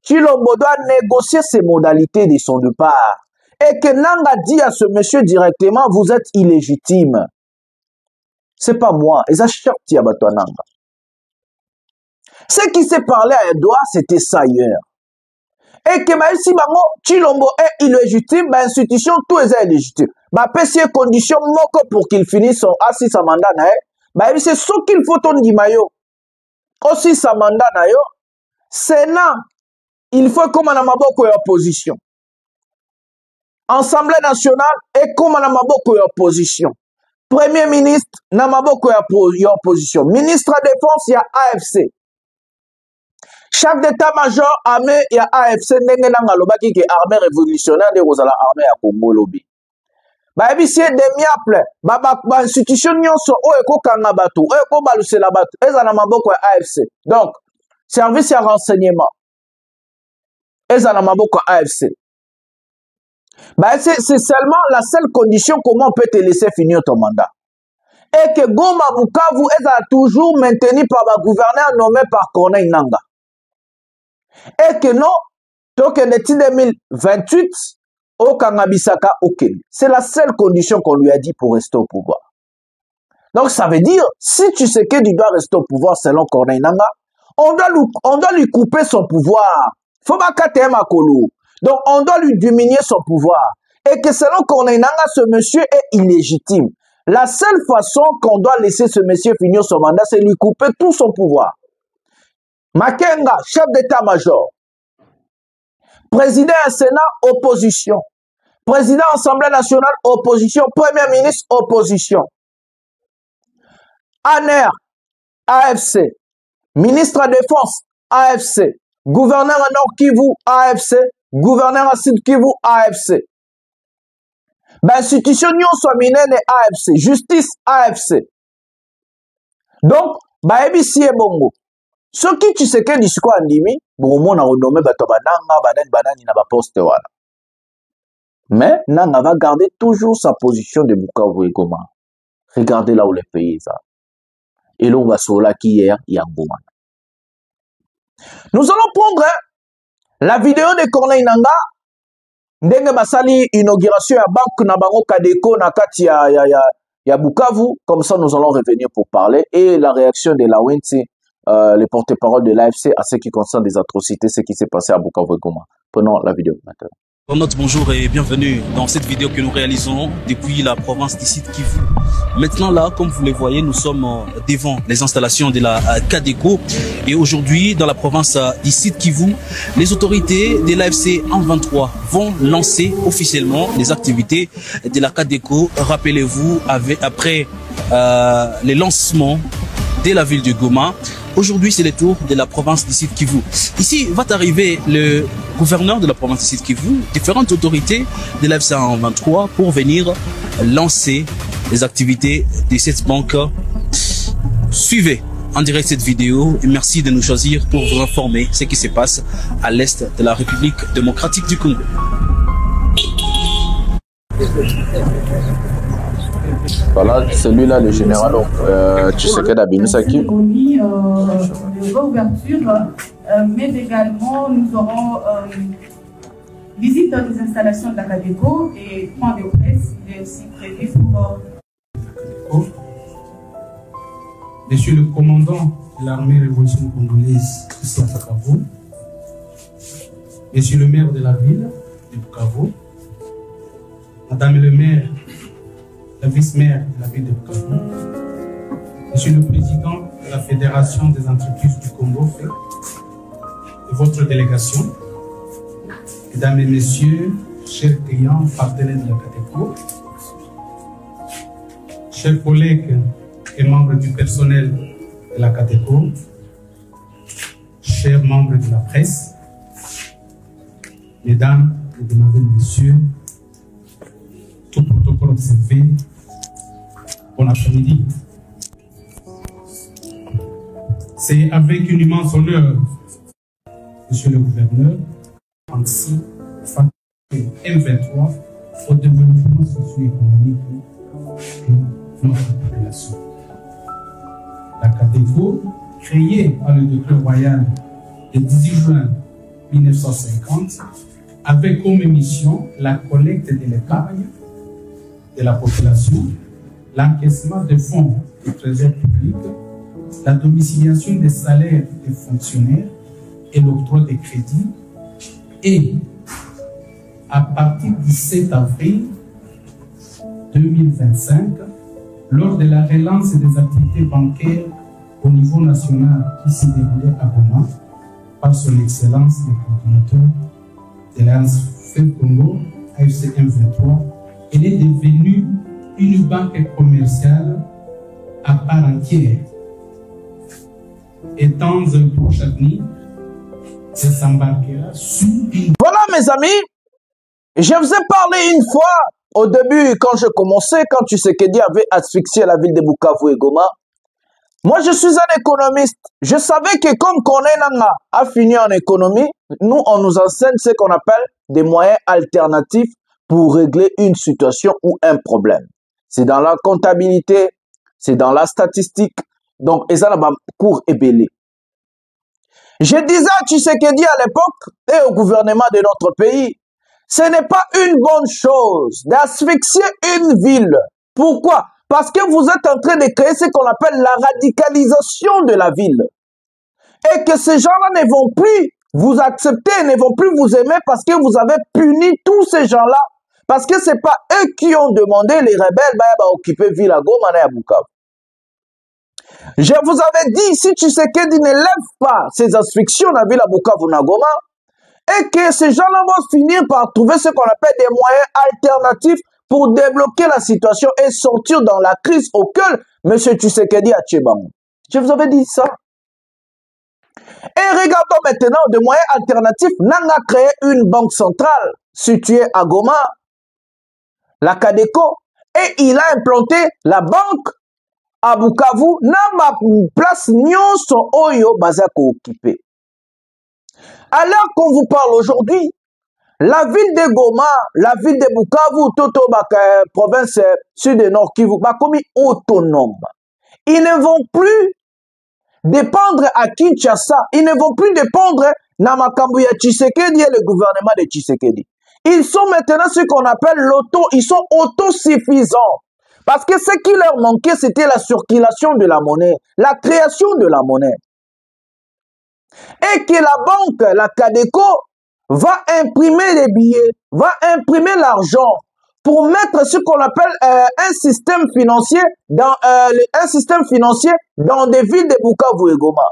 Speaker 3: Chilombo doit négocier ses modalités de son départ. Et que Nanga dit à ce monsieur directement, vous êtes illégitime. C'est pas moi. Et ça cherche à bato Nanga. Ce qui s'est parlé à Edouard, c'était ça hier. Et que si Chilombo est illégitime, l'institution, tout est illégitime. C'est une condition pour qu'il finisse son assis sa mandat. C'est ce qu'il faut ton maillot. Aussi sa mandat, Sénat, il faut comme un maboko et opposition. Assemblée nationale est comme un maboko et opposition. Premier ministre, na maboko et opposition. Ministre de défense, il y a AFC. Chef d'état-major, armée, il y a AFC. N'enge nanga lobaki qui armée révolutionnaire de Rosala armée à Congo lobby. Ba ebisie demiaple, ba institution nyonso o eko kanga batu, o eko balusela batu, eza na maboko ya AFC. Donc, service ya renseignement. Eza na maboko ya AFC. Bah c'est seulement la seule condition comment on peut te laisser finir ton mandat. Et que Goma Bukavu est toujours maintenu par le gouverneur nommé par Corneille Nanga. Et que non, donc en 2028, au Kangabisaka, ok. C'est la seule condition qu'on lui a dit pour rester au pouvoir. Donc ça veut dire, si tu sais que tu dois rester au pouvoir selon Corneille Nanga, on doit lui couper son pouvoir. Faut pas KTM à Kolo. Donc on doit lui diminuer son pouvoir. Et que selon Corneille Nanga, ce monsieur est illégitime. La seule façon qu'on doit laisser ce monsieur finir son mandat, c'est lui couper tout son pouvoir. Makenga, chef d'état-major. Président du Sénat, opposition. Président Assemblée nationale, opposition. Premier ministre, opposition. ANER, AFC. Ministre de la Défense, AFC. Gouverneur à Nord Kivu, AFC. Gouverneur à Sud Kivu, AFC. Institution soit minene AFC. Justice, AFC. Donc, ebisie bongo. Ce qui tu sais que discours andimi, bon, on a renommé banani na ba poste wala. Mais Nanga va garder toujours sa position de Bukavu et Goma. Regardez là où le pays est. Et l'on va sur là qui hier, il y a Goma. Nous allons prendre la vidéo de Corneille Nanga. Ndenge basali inauguration à banque na bango Kadeko na kati ya Bukavu. Comme ça, nous allons revenir pour parler. Et la réaction de la Wensi, les porte-parole de l'AFC à ce qui concerne des atrocités, ce qui s'est passé à Bukavu et Goma. Prenons la vidéo maintenant.
Speaker 4: Bonjour et bienvenue dans cette vidéo que nous réalisons depuis la province du Sud Kivu. Maintenant là, comme vous le voyez, nous sommes devant les installations de la Cadeco et aujourd'hui dans la province du Sud Kivu, les autorités de l'AFC M23 vont lancer officiellement les activités de la Cadeco. Rappelez-vous, après le lancement de la ville de Goma. Aujourd'hui, c'est le tour de la province du Sud Kivu. Ici va arriver le gouverneur de la province du Sud Kivu, différentes autorités de l'AFC M23 pour venir lancer les activités de cette banque. Suivez en direct cette vidéo et merci de nous choisir pour vous informer ce qui se passe à l'est de la République démocratique du Congo.
Speaker 3: Voilà, celui-là, le général Tshisekedi Abimisaki.
Speaker 7: De réouverture, mais également nous aurons visite des installations de la CADECO et point de presse, il est aussi prévu pour
Speaker 8: Monsieur le commandant de l'armée révolution congolaise, Christian Sakavo, Monsieur le maire de la ville de Bukavu, Madame le maire, la vice-maire de la ville de Bukavu, Monsieur le président de la Fédération des entreprises du Congo, et votre délégation, Mesdames et Messieurs, chers clients, partenaires de la CADECO, chers collègues et membres du personnel de la CADECO, chers membres de la presse, Mesdames, Mesdemoiselles, Messieurs, tout protocole observé, bon après-midi. C'est avec une immense honneur, Monsieur le gouverneur, ainsi que M23 au développement socio-économique de notre population. La CADECO, créée par le décret royal le 18 juin 1950, avait comme mission la collecte de l'épargne de la population, l'encaissement des fonds du trésor public, la domiciliation des salaires des fonctionnaires et l'octroi des crédits. Et à partir du 7 avril 2025, lors de la relance des activités bancaires au niveau national qui s'est déroulée à Goma par son Excellence le coordinateur de l'Alliance FEB Congo, AFC M23, elle est devenue une banque commerciale à part entière. Et dans un proche avenir, elle s'embarquera sur une...
Speaker 3: Voilà mes amis, je vous ai parlé une fois au début quand je commençais, quand Tshisekedi avait asphyxié la ville de Bukavu et Goma. Moi je suis un économiste, je savais que comme Konenanga a fini en économie, nous on nous enseigne ce qu'on appelle des moyens alternatifs pour régler une situation ou un problème. C'est dans la comptabilité, c'est dans la statistique, donc et ça là cours et belé. Je disais à Tshisekedi à l'époque et au gouvernement de notre pays, ce n'est pas une bonne chose d'asphyxier une ville. Pourquoi? Parce que vous êtes en train de créer ce qu'on appelle la radicalisation de la ville. Et que ces gens-là ne vont plus vous accepter, ne vont plus vous aimer parce que vous avez puni tous ces gens-là. Parce que ce n'est pas eux qui ont demandé les rebelles d'occuper ville à Goma et à Bukavu. Je vous avais dit, si Tshisekedi ne lève pas ces asphyxions dans la ville à Bukavu na Goma, et que ces gens-là vont finir par trouver ce qu'on appelle des moyens alternatifs pour débloquer la situation et sortir dans la crise auquel M. Tshisekedi a Tchebango. Je vous avais dit ça. Et regardons maintenant des moyens alternatifs. Nanga a créé une banque centrale située à Goma, la CADECO, et il a implanté la banque à Bukavu, na place nyonso oyo bazako occupé. Alors qu'on vous parle aujourd'hui, la ville de Goma, la ville de Bukavu, Toto province sud et nord Kivu, comme autonome. Ils ne vont plus dépendre à Kinshasa, ils ne vont plus dépendre na makambo ya Tshisekedi et le gouvernement de Tshisekedi. Ils sont maintenant ce qu'on appelle ils sont autosuffisants. Parce que ce qui leur manquait, c'était la circulation de la monnaie, la création de la monnaie. Et que la banque, la CADECO, va imprimer les billets, va imprimer l'argent pour mettre ce qu'on appelle un système financier dans des villes de Bukavu et Goma.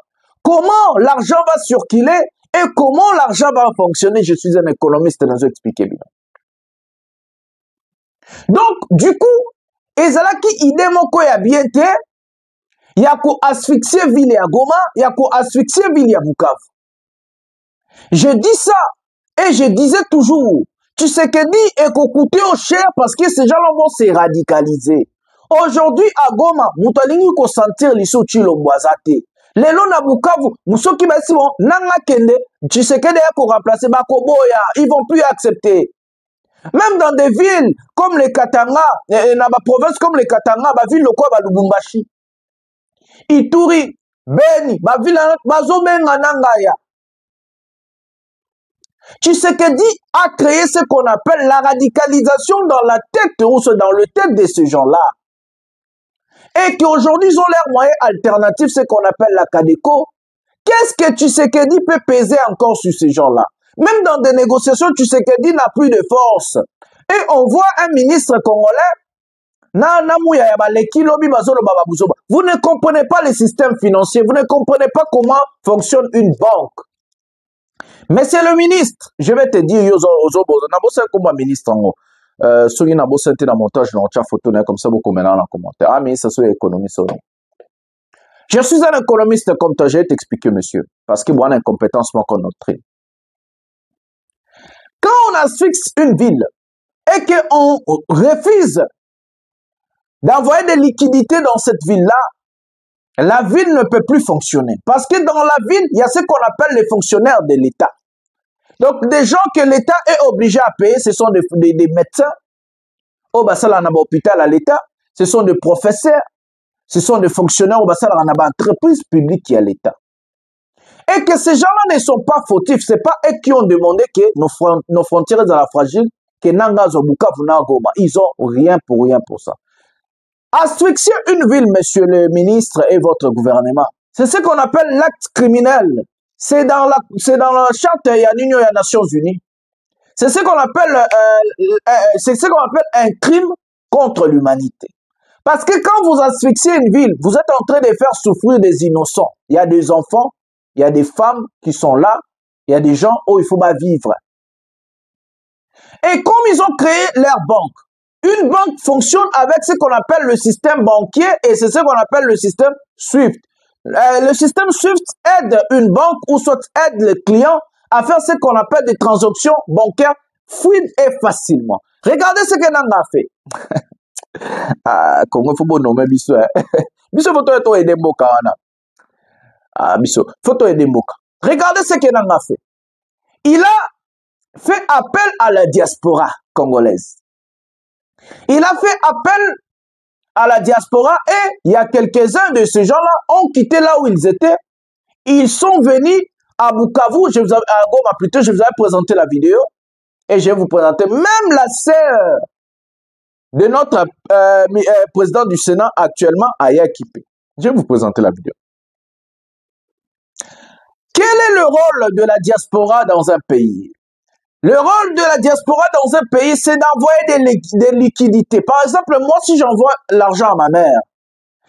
Speaker 3: Comment l'argent va circuler et comment l'argent va fonctionner? Je suis un économiste, je vais expliquer bien. Donc, du coup, ezalaki idée moko ya bien te ya ko asphyxier ville ya Goma, ya ko asphyxier ville ya Bukavu. Je dis ça et je disais toujours, Tshisekedi est coûté au cher parce que ces gens-là vont se radicaliser. Aujourd'hui à Goma, mutolingi ko sentir liso chilomboazate. Lelo na Bukavu, musoki basi bon nanga kende, Tshisekedi ya ko remplacer bako boya, ils vont plus accepter. Même dans des villes comme les Katanga, dans ma province comme les Katanga, ma ville quoi, Lubumbashi, Ituri, Beni, ma ville, Bazomenga Nangaya. Tshisekedi a créé ce qu'on appelle la radicalisation dans la tête ou dans le tête de ces gens-là. Et qu'aujourd'hui, ils ont leur moyen alternatif, ce qu'on appelle la CADECO. Qu'est-ce que Tshisekedi peut peser encore sur ces gens-là? Même dans des négociations, Tshisekedi n'a plus de force. Et on voit un ministre congolais, vous ne comprenez pas les systèmes financiers, vous ne comprenez pas comment fonctionne une banque. Monsieur le ministre, je vais te dire, ministre, soki na bosente na montage na tia photo comme ça beaucoup maintenant en commentaire. Ah mais ça c'est économiste. Je suis un économiste comme toi, je vais t'expliquer monsieur parce que moi une incompétence moi qu'on notre. Quand on asphyxie une ville et qu'on refuse d'envoyer des liquidités dans cette ville-là, la ville ne peut plus fonctionner. Parce que dans la ville, il y a ce qu'on appelle les fonctionnaires de l'État. Donc, des gens que l'État est obligé à payer, ce sont des médecins, au Bassala à l'hôpital à l'État, ce sont des professeurs, ce sont des fonctionnaires au Bassala à l'entreprise publique à l'État. Et que ces gens-là ne sont pas fautifs, ce n'est pas eux qui ont demandé que nos frontières dans la fragile, que Nangazo Bukavu Nagoma, ils n'ont rien pour ça. Asphyxier une ville, monsieur le ministre et votre gouvernement, c'est ce qu'on appelle l'acte criminel. C'est dans la charte des Nations Unies. C'est ce qu'on appelle un crime contre l'humanité. Parce que quand vous asphyxiez une ville, vous êtes en train de faire souffrir des innocents. Il y a des enfants, il y a des femmes qui sont là, il y a des gens où il faut pas vivre. Et comme ils ont créé leur banque, une banque fonctionne avec ce qu'on appelle le système banquier et c'est ce qu'on appelle le système SWIFT. Le système SWIFT aide une banque ou soit aide le client à faire ce qu'on appelle des transactions bancaires fluides et facilement. Regardez ce que Nanga a fait. Ah, comment faut nommer Bisso? Bisso faut aider Mboka. Ah, Bisso, faut aider Mboka. Regardez ce que Nanga a fait. Il a fait appel à la diaspora congolaise. Il a fait appel à la diaspora et il y a quelques-uns de ces gens-là ont quitté là où ils étaient. Ils sont venus à Bukavu, je vous avais présenté la vidéo et je vais vous présenter même la sœur de notre président du Sénat actuellement, Aya Kipé. Je vais vous présenter la vidéo. Quel est le rôle de la diaspora dans un pays? Le rôle de la diaspora dans un pays, c'est d'envoyer des liquidités. Par exemple, moi, si j'envoie l'argent à ma mère,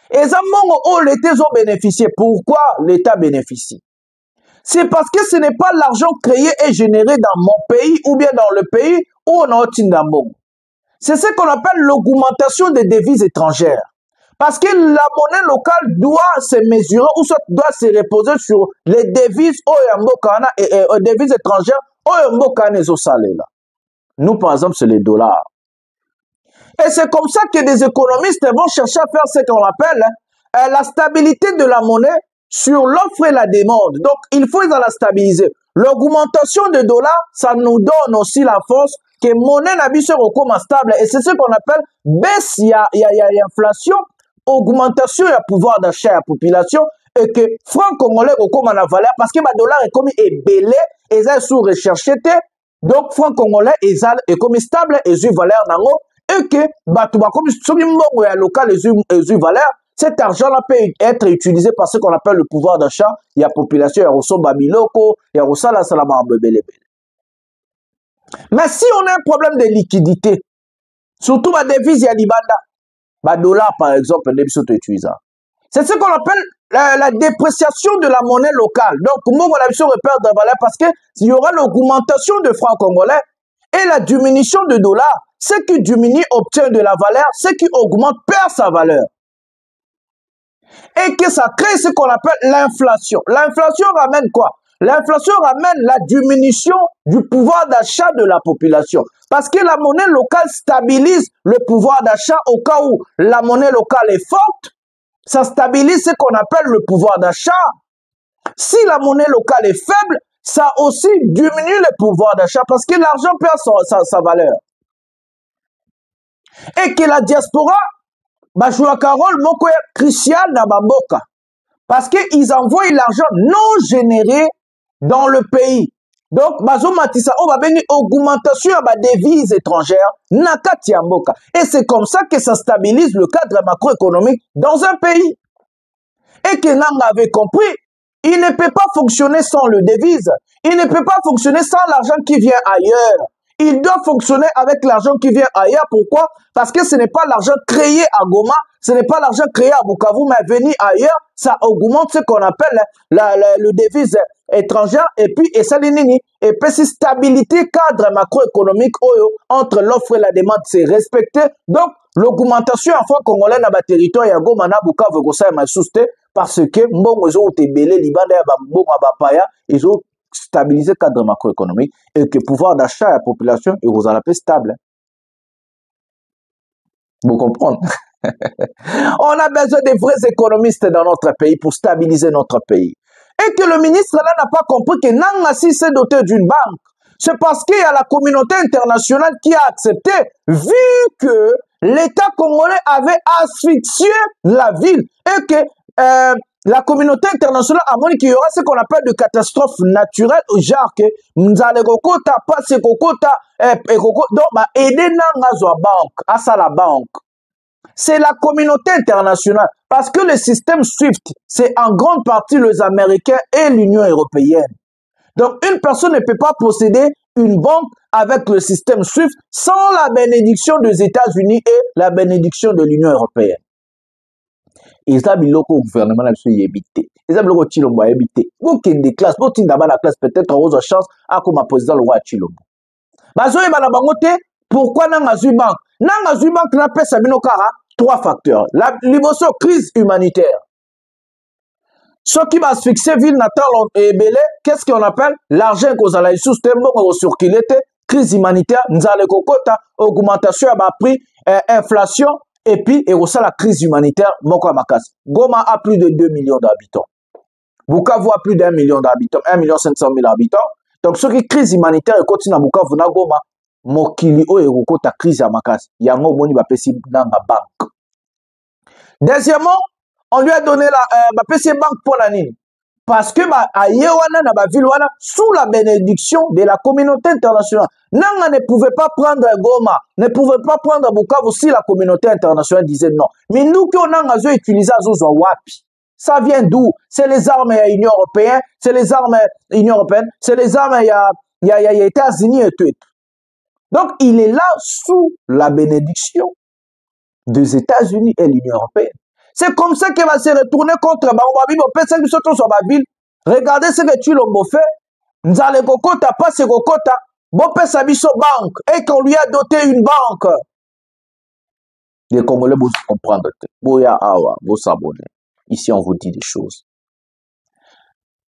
Speaker 3: et ça, l'État ont bénéficié. Pourquoi l'État bénéficie? C'est parce que ce n'est pas l'argent créé et généré dans mon pays ou bien dans le pays où on a Tindambo. C'est ce qu'on appelle l'augmentation des devises étrangères. Parce que la monnaie locale doit se mesurer ou soit doit se reposer sur les devises et devises étrangères. Nous, par exemple, c'est les dollars. Et c'est comme ça que des économistes vont chercher à faire ce qu'on appelle la stabilité de la monnaie sur l'offre et la demande. Donc, il faut la stabiliser. L'augmentation des dollars, ça nous donne aussi la force que la monnaie n'a pas recours stable. Et c'est ce qu'on appelle baisse, il y a inflation, augmentation, il y a pouvoir d'achat à la population. Et que franc congolais recours à la valeur parce que le dollar est comme belé. Ils sont sous-recherchés, donc franc congolais est comme stable et eu valeur nango et que comme local et valeur, cet argent-là peut être utilisé par ce qu'on appelle le pouvoir d'achat. Il y a population, il y a Rosso Babiloko, il y a Rosso la Salama Bebele. Mais si on a un problème de liquidité, surtout la devise, il y a l'Ibanda, dollar par exemple, c'est ce qu'on appelle la dépréciation de la monnaie locale. Donc, moi, on a besoin de perdre de valeur parce qu'il y aura l'augmentation de francs congolais et la diminution de dollars. Ce qui diminue obtient de la valeur, ce qui augmente perd sa valeur. Et que ça crée ce qu'on appelle l'inflation. L'inflation ramène quoi? L'inflation ramène la diminution du pouvoir d'achat de la population. Parce que la monnaie locale stabilise le pouvoir d'achat au cas où la monnaie locale est forte. Ça stabilise ce qu'on appelle le pouvoir d'achat. Si la monnaie locale est faible, ça aussi diminue le pouvoir d'achat parce que l'argent perd sa valeur. Et que la diaspora, joue un rôle crucial dans Bamboka. Parce qu'ils envoient l'argent non généré dans le pays. Donc, bazo matissa, on va venir augmentation à devises étrangères, nakati amboka. Et c'est comme ça que ça stabilise le cadre macroéconomique dans un pays. Et que Nang avait compris, il ne peut pas fonctionner sans le devise. Il ne peut pas fonctionner sans l'argent qui vient ailleurs. Il doit fonctionner avec l'argent qui vient ailleurs. Pourquoi? Parce que ce n'est pas l'argent créé à Goma, ce n'est pas l'argent créé à Bukavu, mais venu ailleurs, ça augmente ce qu'on appelle le devise étrangère et puis et ça et puis si stabilité cadre macroéconomique entre l'offre et la demande c'est respecté. Donc l'augmentation en fois congolais dans le territoire ya Goma na Bukavu ko ça m'a sousté parce que mbongo zo tebele libanda ya mbongo bapaya ils ont stabilisé cadre macroéconomique et que pouvoir d'achat à la population et vous en appelez stable. Vous comprenez? On a besoin de vrais économistes dans notre pays pour stabiliser notre pays. Et que le ministre là n'a pas compris que Nangassi s'est doté d'une banque. C'est parce qu'il y a la communauté internationale qui a accepté, vu que l'État congolais avait asphyxié la ville et que la communauté internationale a montré qu'il y aura ce qu'on appelle de catastrophes naturelles, genre que Mzale Kokota, Passe Kokota, donc aider Nangazo banque, à ça la banque. C'est la communauté internationale. Parce que le système SWIFT, c'est en grande partie les Américains et l'Union européenne. Donc, une personne ne peut pas posséder une banque avec le système SWIFT sans la bénédiction des États-Unis et la bénédiction de l'Union européenne. Et ça, il y a un gouvernement qui est habité. Et ça, il y a un Chilombo habité. Vous qui êtes des classes, vous qui êtes dans la classe, peut-être vous avez chance à comme président le roi Chilombo. Pourquoi Nangazu Bank? Nangazu Bank n'a pas Sabino Kara. 3 facteurs. La crise humanitaire. Ce qui va se fixer, ville natale et belé, qu'est-ce qu'on appelle? L'argent qu'on a sous tembo au surquilete, crise humanitaire, nzale kokota, augmentation à bas prix, inflation, et puis, et aussi la crise humanitaire, moko makas. Goma a plus de 2 millions d'habitants. Bukavu a plus d'1 million d'habitants, 1 500 000 habitants. Donc, ce qui est crise humanitaire, et continue à Bukavu na Goma, mokili o ekokota crise à makas. Yango moni ba pesi dans la banque. Deuxièmement, on lui a donné la PC banque pour la nini. Parce que à Yewana na ba ville sous la bénédiction de la communauté internationale. Nanga ne pouvait pas prendre Goma, ne pouvait pas prendre Bukavu si la communauté internationale disait non. Mais nous qui on a utilisé Azozo Wapi. Ça vient d'où? C'est les armes à l'Union européenne, c'est les armes à l'Union européenne, c'est les armes à les États-Unis et tout. Donc, il est là sous la bénédiction des États-Unis et l'Union européenne. C'est comme ça qu'il va se retourner contre Bababi. Regardez ce que Chilombo fait. Nzale Kokota, pas ce Kokota. Bopé Sabiso Banque. Et qu'on lui a doté une banque. Les Congolais, vous comprendre. Boya Awa, vous s'abonnez. Ici, on vous dit des choses.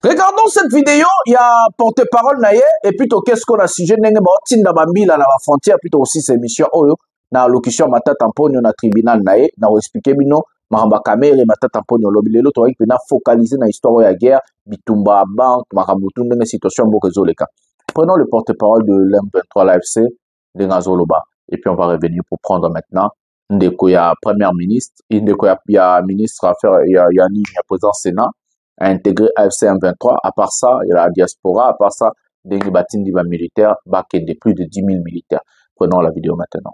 Speaker 3: Regardons cette vidéo, il y a porte-parole naye et puis qu'est-ce qu'on a sujet nenge ba tinda bambila na frontière puis aussi ces missions oyo na locution matata mponyo na tribunal naye na expliquer bino maramba kamere matata mponyo lobilelo to yiki na focaliser na histoire ya guerre bitumba banque marabutu ndenge situation mboka zoleka. Prenons le porte-parole de l'M23 l'AFC de Ngazoloba et puis on va revenir pour prendre maintenant ndeko ya première ministre, ndeko ya ministre affaires ya président Sénat a intégré AFC M23. À part ça, il y a la diaspora. À part ça, des batines militaires, de plus de 10 000 militaires. Prenons la vidéo maintenant.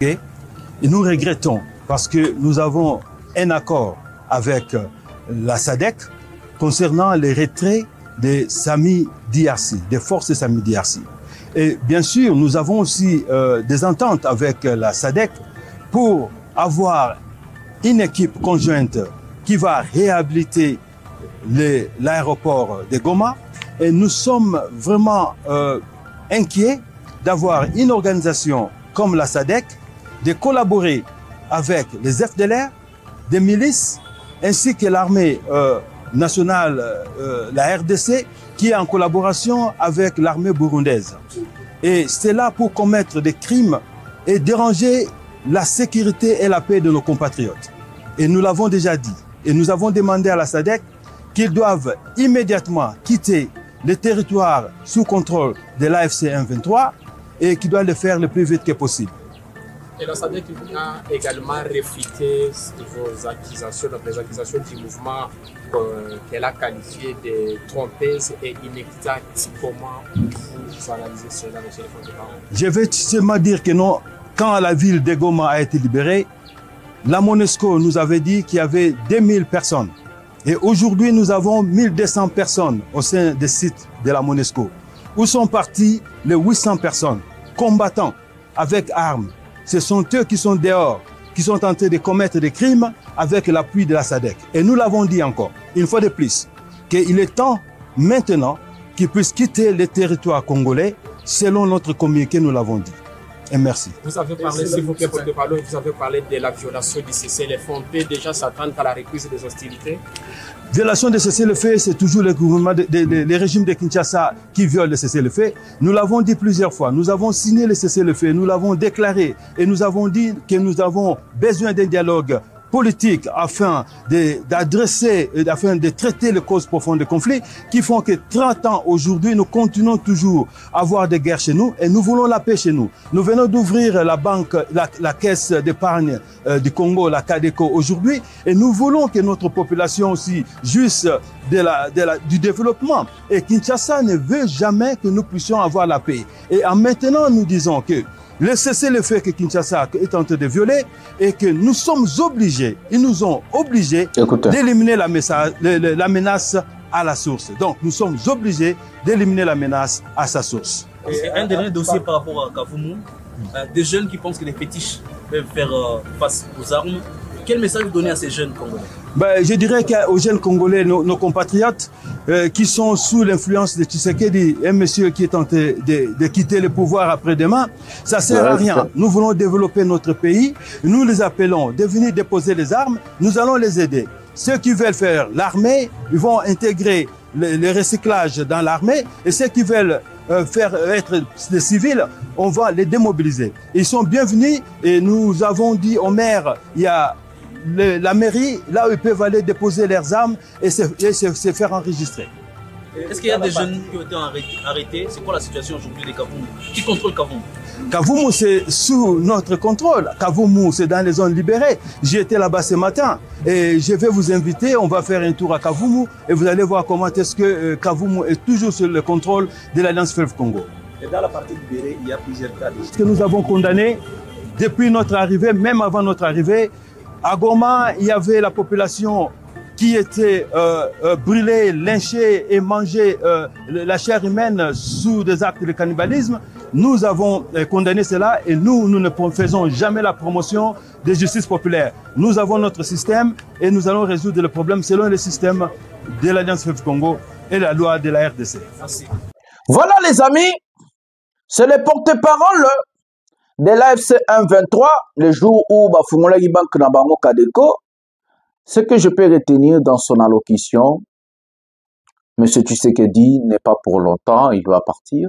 Speaker 9: Et nous regrettons parce que nous avons un accord avec la SADC concernant les retraits des Sami DRC, des forces Sami DRC. Et bien sûr, nous avons aussi des ententes avec la SADC pour avoir une équipe conjointe qui va réhabiliter l'aéroport de Goma. Et nous sommes vraiment inquiets d'avoir une organisation comme la SADC, de collaborer avec les FDLR, des milices, ainsi que l'armée nationale, la RDC, qui est en collaboration avec l'armée burundaise. Et c'est là pour commettre des crimes et déranger la sécurité et la paix de nos compatriotes. Et nous l'avons déjà dit. Et nous avons demandé à la SADC qu'ils doivent immédiatement quitter les territoires sous contrôle de l'AFC M23 et qui doit le faire le plus vite que possible.
Speaker 10: Et la SADC a également réfuté vos accusations, donc les accusations du mouvement qu'elle a qualifié de trompeuses et inexactes. Comment vous analysez cela, M. le porte-parole? Je
Speaker 9: vais seulement dire que non, quand la ville de Goma a été libérée, la MONUSCO nous avait dit qu'il y avait 2000 personnes. Et aujourd'hui, nous avons 1200 personnes au sein des sites de la MONUSCO. Où sont partis les 800 personnes, combattants avec armes? Ce sont eux qui sont dehors, qui sont en train de commettre des crimes avec l'appui de la SADC. Et nous l'avons dit encore, une fois de plus, qu'il est temps maintenant qu'ils puissent quitter le territoire congolais selon notre communiqué, nous l'avons dit. Et merci.
Speaker 10: Vous avez parlé, s'il vous plaît, porte-parole, vous avez parlé de la violation du cessez-le-feu. On peut déjà s'attendre à la reprise des hostilités?
Speaker 9: Violation de cessez-le-feu, c'est toujours le gouvernement, les régimes de Kinshasa qui violent le cessez-le-feu. Nous l'avons dit plusieurs fois. Nous avons signé le cessez-le-feu, nous l'avons déclaré et nous avons dit que nous avons besoin d'un dialogue politique afin d'adresser, afin de traiter les causes profondes des conflits qui font que 30 ans aujourd'hui, nous continuons toujours à avoir des guerres chez nous et nous voulons la paix chez nous. Nous venons d'ouvrir la banque, la caisse d'épargne du Congo, la CADECO aujourd'hui et nous voulons que notre population aussi jouisse du développement. Et Kinshasa ne veut jamais que nous puissions avoir la paix. Et en maintenant, nous disons que le cessez-le-feu que Kinshasa est en train de violer et que nous sommes obligés, ils nous ont obligés d'éliminer la menace à la source. Donc nous sommes obligés d'éliminer la menace à sa source.
Speaker 4: Et un dernier dossier par rapport à Kavumu, des jeunes qui pensent que les fétiches peuvent faire face aux armes. Quel message vous donnez à ces jeunes Congolais?
Speaker 9: Je dirais qu'aux jeunes Congolais, nos compatriotes, qui sont sous l'influence de Tshisekedi, un monsieur qui est en train de quitter le pouvoir après-demain, ça ne sert à rien. Nous voulons développer notre pays, nous les appelons de venir déposer les armes, nous allons les aider. Ceux qui veulent faire l'armée, ils vont intégrer le recyclage dans l'armée, et ceux qui veulent faire être des civils, on va les démobiliser. Ils sont bienvenus et nous avons dit aux maires, il y a la mairie, là où ils peuvent aller déposer leurs armes et se faire enregistrer.
Speaker 4: Est-ce qu'il y a des jeunes qui ont été arrêtés? C'est quoi la situation aujourd'hui des Kavumu? Qui contrôle Kavumu?
Speaker 9: Kavumu, c'est sous notre contrôle. Kavumu, c'est dans les zones libérées. J'ai été là-bas ce matin et je vais vous inviter. On va faire un tour à Kavumu et vous allez voir comment est-ce que Kavumu est toujours sous le contrôle de l'Alliance Fleuve Congo.
Speaker 4: Et dans la partie libérée, il y a plusieurs cas.
Speaker 9: Ce que nous avons condamné depuis notre arrivée, même avant notre arrivée, à Goma, il y avait la population qui était brûlée, lynchée et mangeait la chair humaine sous des actes de cannibalisme. Nous avons condamné cela et nous ne faisons jamais la promotion de justice populaire. Nous avons notre système et nous allons résoudre le problème selon le système de l'Alliance Fleuve Congo et la loi de la RDC.
Speaker 4: Merci.
Speaker 3: Voilà les amis, c'est le porte-parole de l'AFC M23, le jour où Bafungola Bank Nabango Kadeko. Ce que je peux retenir dans son allocution, M. Tshisekedi n'est pas pour longtemps, il va partir.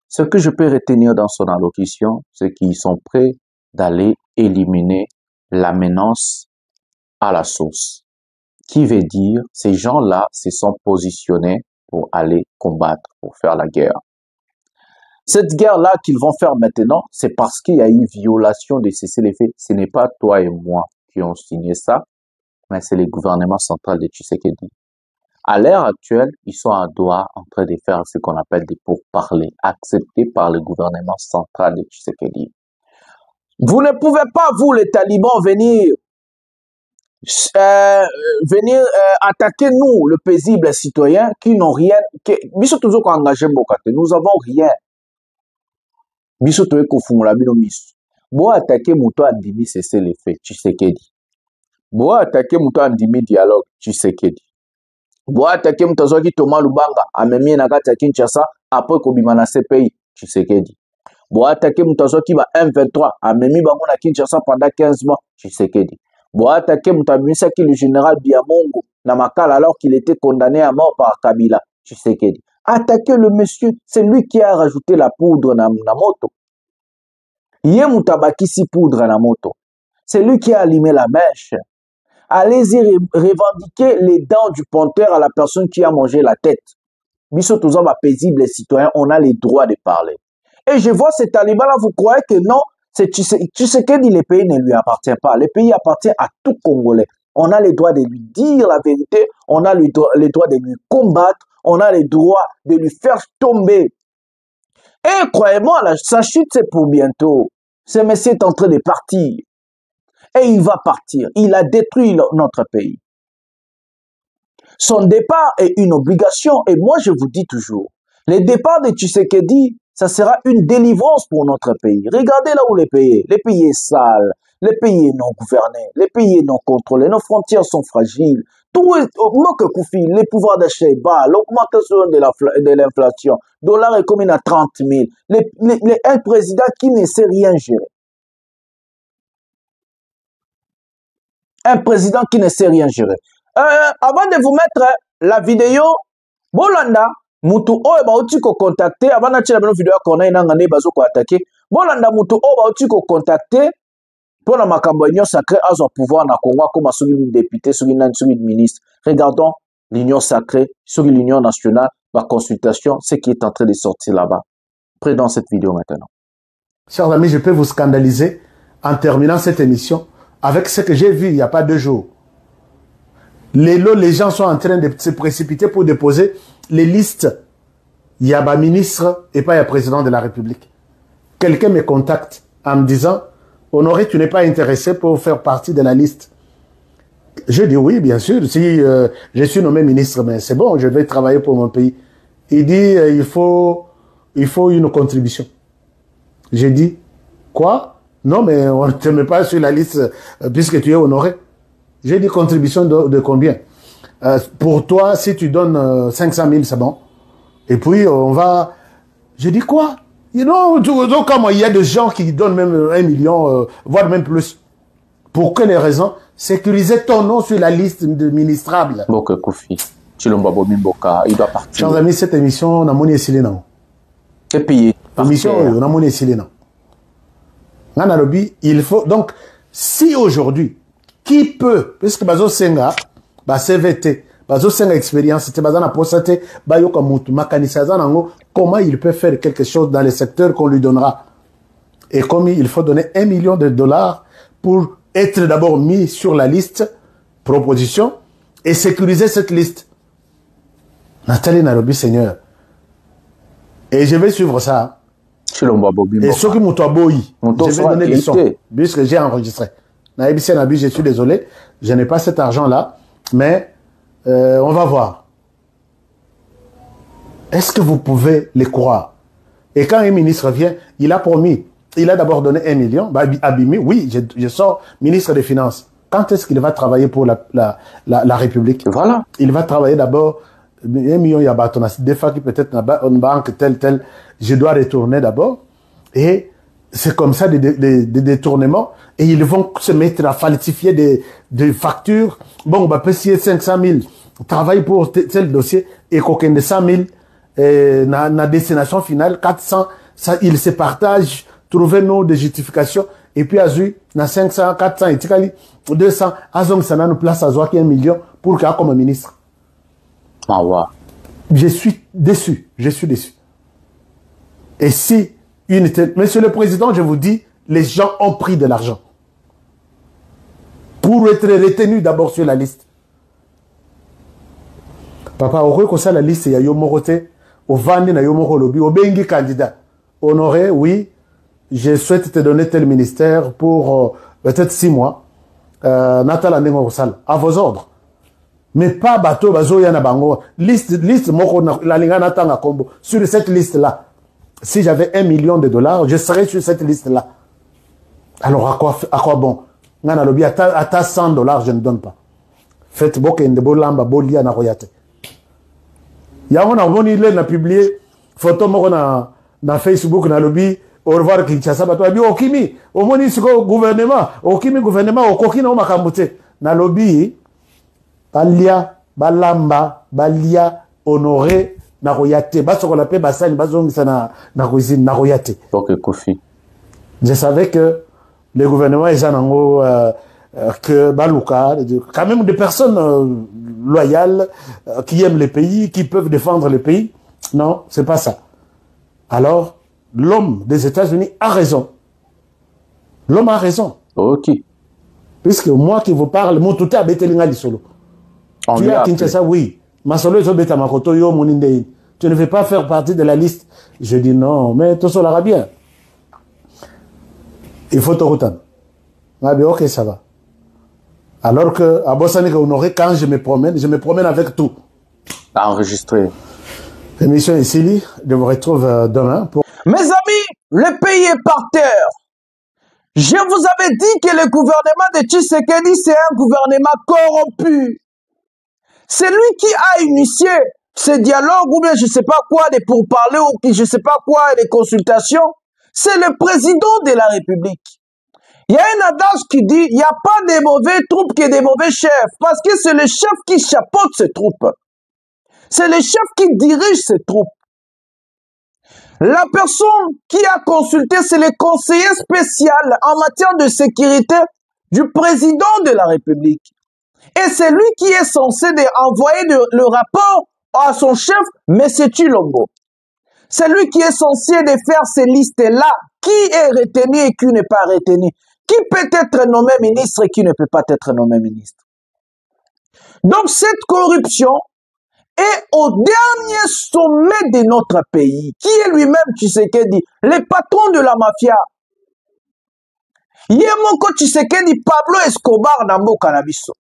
Speaker 3: Ce que je peux retenir dans son allocution, c'est qu'ils sont prêts d'aller éliminer la menace à la source. Qui veut dire, ces gens-là se sont positionnés pour aller combattre, pour faire la guerre. Cette guerre-là qu'ils vont faire maintenant, c'est parce qu'il y a eu violation de cessez-le-feu. Ce n'est pas toi et moi qui ont signé ça, mais c'est le gouvernement central de Tshisekedi. À l'heure actuelle, ils sont à Doha en train de faire ce qu'on appelle des pourparlers, acceptés par le gouvernement central de Tshisekedi. Vous ne pouvez pas, vous les talibans, venir attaquer nous, le paisible citoyen, qui n'ont rien, nous avons rien. Biso toye kofungula bino miso. Bo attaquer muto andimi cesser les faits, Tshisekedi. Bo attaquer muto andimi dialogue, Tshisekedi. Bo attaquer muto zoki Thomas Lubanga, amemi na kati ya Kinshasa après kobima na CPI, Tshisekedi. Bo attaquer muto zoki ba M23, amemi bango na Kinshasa pendant 15 mois, Tshisekedi. Bo attaquer muto abimisa ki le général Biamongo na Makala alors qu'il était condamné à mort par Kabila, Tshisekedi. Attaquer le monsieur, c'est lui qui a rajouté la poudre na moto. Yé mutabaki si poudre na moto. C'est lui qui a allumé la mèche. Allez-y revendiquer les dents du panthère à la personne qui a mangé la tête. biso toza ba paisible citoyen, on a les droits de parler. Et je vois ces talibans là, vous croyez que non, Tshisekedi, le pays ne lui appartient pas. Le pays appartient à tout Congolais. On a les droits de lui dire la vérité, on a les droits de lui combattre, on a les droits de lui faire tomber. Et croyez-moi, sa chute c'est pour bientôt. Ce monsieur est en train de partir. Et il va partir. Il a détruit notre pays. Son départ est une obligation. Et moi, je vous dis toujours, le départ de Tshisekedi, ça sera une délivrance pour notre pays. Regardez là où le pays est. Le pays est sale. Le pays est non gouverné. Le pays est non contrôlé. Nos frontières sont fragiles. Tout est manque Koufi. Le pouvoir d'achat est bas. L'augmentation de l'inflation. Le dollar est comme à 30 000. Un président qui ne sait rien gérer. Un président qui ne sait rien gérer. Avant de vous mettre la vidéo, Bolanda, Mutu Oe Bauti ko contacter, avant de la vidéo qu'on a une bazo ko attaquer, Bolanda Mutu Oe Bauti ko contacter pour la makambo union sacrée à son pouvoir na Congo comme sur une député, sur une ministre. Regardons l'union sacrée, sur l'union nationale, la consultation, ce qui est en train de sortir là-bas. Prenons cette vidéo maintenant.
Speaker 5: Chers amis, je peux vous scandaliser en terminant cette émission avec ce que j'ai vu il n'y a pas 2 jours. Les gens sont en train de se précipiter pour déposer les listes. Il y a un ministre et pas un président de la République. Quelqu'un me contacte en me disant « Honoré, tu n'es pas intéressé pour faire partie de la liste ?» Je dis oui, bien sûr. Si je suis nommé ministre, mais c'est bon, je vais travailler pour mon pays. Il dit il faut une contribution. J'ai dit quoi? Non, mais on ne te met pas sur la liste puisque tu es honoré. J'ai dit contribution de combien? Pour toi, si tu donnes 500 000, c'est bon. Et puis, on va... Je dis quoi? Donc, comme il y a des gens qui donnent même 1 million, voire même plus. Pour quelle raison? Sécuriser ton nom sur la liste de ministrables.
Speaker 3: Boke Koufi, Chilombo Mimboka, il doit partir.
Speaker 5: Chers amis, cette émission, on a monnaie silena.
Speaker 3: Quel pays?
Speaker 5: Émission, on a monnaie silena. Il faut... Donc, si aujourd'hui, qui peut, puisque Bazo Senga, CVT, Bazo Senga expérience, Bazana Posate, Bayoka Moutou, Makanisazanango, comment il peut faire quelque chose dans les secteurs qu'on lui donnera. Et comme il faut donner $1 million pour être d'abord mis sur la liste, proposition, et sécuriser cette liste. Nathalie Nairobi, Seigneur. Et je vais suivre ça. Et ceux qui m'ont je vais donner des sons, puisque j'ai enregistré. Je suis désolé, je n'ai pas cet argent-là, mais on va voir. Est-ce que vous pouvez les croire? Et quand un ministre vient, il a promis, il a d'abord donné 1 million, Abimi, oui, je sors ministre des Finances. Quand est-ce qu'il va travailler pour la République? Voilà. Il va travailler d'abord 1 million, il y a des fois qui peut-être une banque, tel, je dois retourner d'abord. Et c'est comme ça des détournements. Et ils vont se mettre à falsifier des factures. Bon, on va payer 500 000. Travaille pour tel dossier. Et qu'aucun de 100 000, na destination finale, 400, ça, ils se partagent, trouver nos de justification. Et puis, à Zui, na 500, 400, et Tikali, 200, Azong, ça n'a nous place à Zoua qui 1 million pour qu'il y ait comme ministre.
Speaker 3: Ah ouais.
Speaker 5: Je suis déçu. Je suis déçu. Et si Monsieur le Président, je vous dis, les gens ont pris de l'argent pour être retenus d'abord sur la liste. Papa, heureux que ça la liste, il y a Yomorote, au Vandi, na Yomoro Lobi, au Bengi candidat. Honoré, oui, je souhaite te donner tel ministère pour peut-être 6 mois. Natala Nengo Sal, à vos ordres. Mais pas bateau, bazo yana bango. Liste, moko, la linga natanga combo. Sur cette liste-là. Si j'avais $1 million, je serais sur cette liste-là. Alors, à quoi bon? Ngana lobi, à ta $100, je ne donne pas. Faites boke ndebo lamba bolia na royate. Ya on a voni le na publié photo moko na Facebook na lobi au revoir Kinshasa bato abi okimi omoni siko gouvernement okimi gouvernement okokina o makambute na lobi balia balamba balia honoré na royate baso qu'on appelle basani bazongisa na cuisine na royate.
Speaker 3: OK Kofi.
Speaker 5: Je savais que le gouvernement est que Balouka, quand même des personnes loyales, qui aiment le pays, qui peuvent défendre le pays. Non, c'est pas ça. Alors, l'homme des États-Unis a raison. L'homme a raison.
Speaker 3: Ok.
Speaker 5: Puisque moi qui vous parle, mon tout est à Betelinga Solo. Tu es à Kinshasa, oui. Ma solo est au Betamakoto, yo moninde. Tu ne veux pas faire partie de la liste. Je dis non, mais tout cela bien. Il faut te retourner. Ah bien, ok, ça va. Alors que à Bossanika Honoré, quand je me promène avec tout.
Speaker 3: Enregistré.
Speaker 5: L'émission ici, je vous retrouve demain. Pour...
Speaker 3: Mes amis, le pays est par terre. Je vous avais dit que le gouvernement de Tshisekedi, c'est un gouvernement corrompu. C'est lui qui a initié ce dialogue, ou bien je ne sais pas quoi, des pourparlers, ou je ne sais pas quoi, des consultations. C'est le président de la République. Il y a un adage qui dit, il n'y a pas de mauvais troupes que des mauvais chefs, parce que c'est le chef qui chapeaute ces troupes. C'est le chef qui dirige ces troupes. La personne qui a consulté, c'est le conseiller spécial en matière de sécurité du président de la République. Et c'est lui qui est censé envoyer le rapport à son chef, M. Tshilombo. C'est lui qui est censé de faire ces listes-là. Qui est retenu et qui n'est pas retenu. Qui peut être nommé ministre et qui ne peut pas être nommé ministre. Donc cette corruption est au dernier sommet de notre pays, qui est lui-même Tshisekedi, le patron de la mafia. Yemoko Tshisekedi Pablo Escobar Nambo Canabiso.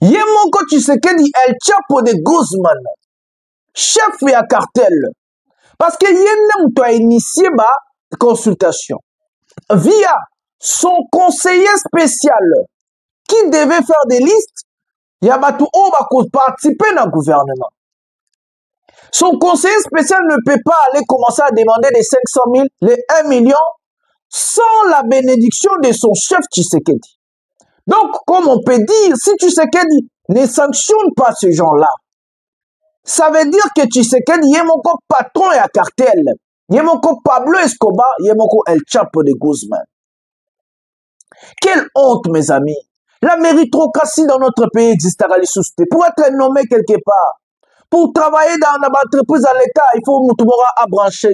Speaker 3: Yemoko Tshisekedi El Chapo de Guzman, chef et à cartel. Parce que Yenem a initié ma consultation via son conseiller spécial qui devait faire des listes. Yabatu Oba participer dans le gouvernement. Son conseiller spécial ne peut pas aller commencer à demander les 500 000, les 1 million, sans la bénédiction de son chef Tshisekedi. Donc, comme on peut dire, si Tshisekedi ne sanctionne pas ces gens-là, ça veut dire que Tshisekedi est mon patron et à cartel. Il est mon Pablo Escobar, il est mon El Chapo de Guzman. Quelle honte, mes amis. La méritocratie dans notre pays existera les souscrits. Pour être nommé quelque part, pour travailler dans une entreprise à l'État, il faut nous à brancher.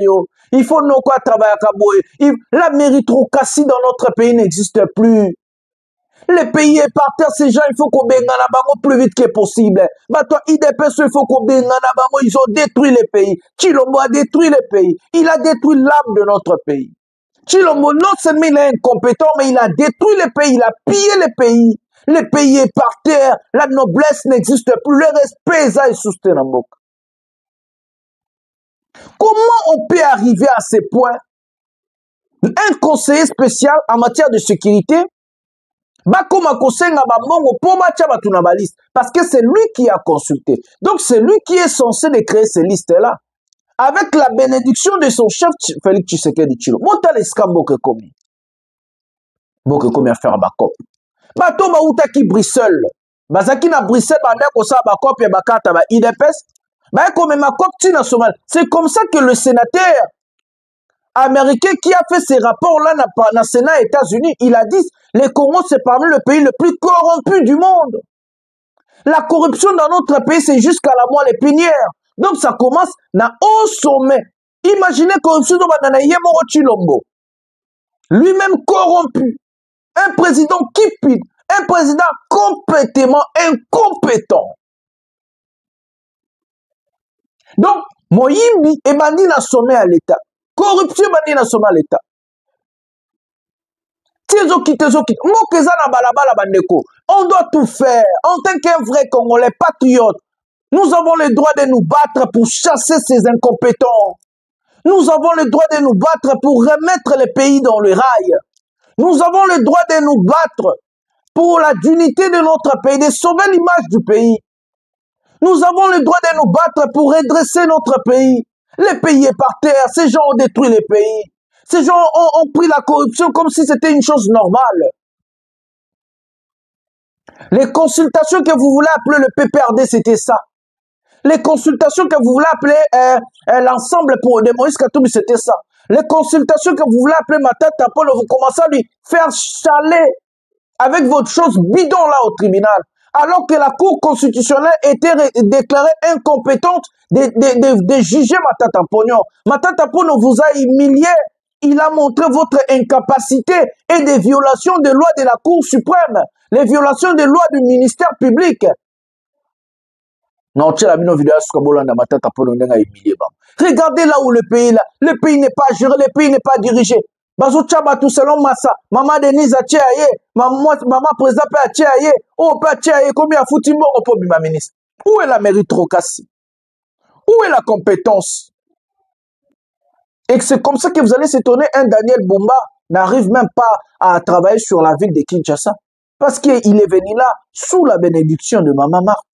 Speaker 3: Il faut nous travailler à Kaboué. La méritocratie dans notre pays n'existe plus. Le pays est par terre, ces gens, il faut qu'on baigne en plus vite que possible. Bah toi, IDPS, il faut qu'on baigne en ils ont détruit le pays. Tshilombo a détruit le pays. Il a détruit l'âme de notre pays. Tshilombo, non seulement il est incompétent, mais il a détruit le pays, il a pillé le pays. Le pays est par terre, la noblesse n'existe plus, le respect est soutenu. Comment on peut arriver à ce point? Un conseiller spécial en matière de sécurité, parce que c'est lui qui a consulté. Donc c'est lui qui est censé de créer ces listes-là. Avec la bénédiction de son chef Félix Tshisekedi Tshilombo. Mota les scambo que commis. Boke commis à faire bakop. Bato ba utaki Bruxelles. Bazaki na Bruxelles banda ko sa bakop et bakata ba IDPS. Ba comme ma cop tina Somal. C'est comme ça que le sénateur américain qui a fait ces rapports-là dans le Sénat des États-Unis, il a dit le Congo c'est parmi le pays le plus corrompu du monde. La corruption dans notre pays c'est jusqu'à la moelle épinière. Donc ça commence dans haut sommet. Imaginez corruption dans Yemoro Tshilombo. Lui-même corrompu. Un président cupide. Un président complètement incompétent. Donc, Moyimbi est bandit dans sommet à l'État. Corruption bandit dans sommet à l'État. On doit tout faire. En tant qu'un vrai Congolais patriote, nous avons le droit de nous battre pour chasser ces incompétents. Nous avons le droit de nous battre pour remettre le pays dans le rail. Nous avons le droit de nous battre pour la dignité de notre pays, de sauver l'image du pays. Nous avons le droit de nous battre pour redresser notre pays. Le pays est par terre. Ces gens ont détruit le pays. Ces gens ont pris la corruption comme si c'était une chose normale. Les consultations que vous voulez appeler le PPRD, c'était ça. Les consultations que vous voulez appeler l'ensemble de Moïse Katumbi, c'était ça. Les consultations que vous voulez appeler Matata Paul, vous commencez à lui faire chaler avec votre chose bidon là au tribunal, alors que la Cour constitutionnelle était déclarée incompétente de juger Matata Ponyo. Matata Ponyo vous a humilié. Il a montré votre incapacité et des violations des lois de la Cour suprême, les violations des lois du ministère public. Non, regardez là où le pays n'est pas géré, le pays n'est pas dirigé. Bazo Tchaba tout selon Massa, maman Denise a tchaye, maman président a tchaye, oh pas tchaye, combien a foutu mort au premier ministre? Où est la méritocratie? Où est la compétence? Et c'est comme ça que vous allez s'étonner, un Daniel Bumba n'arrive même pas à travailler sur la ville de Kinshasa. Parce qu'il est venu là sous la bénédiction de Maman Marthe.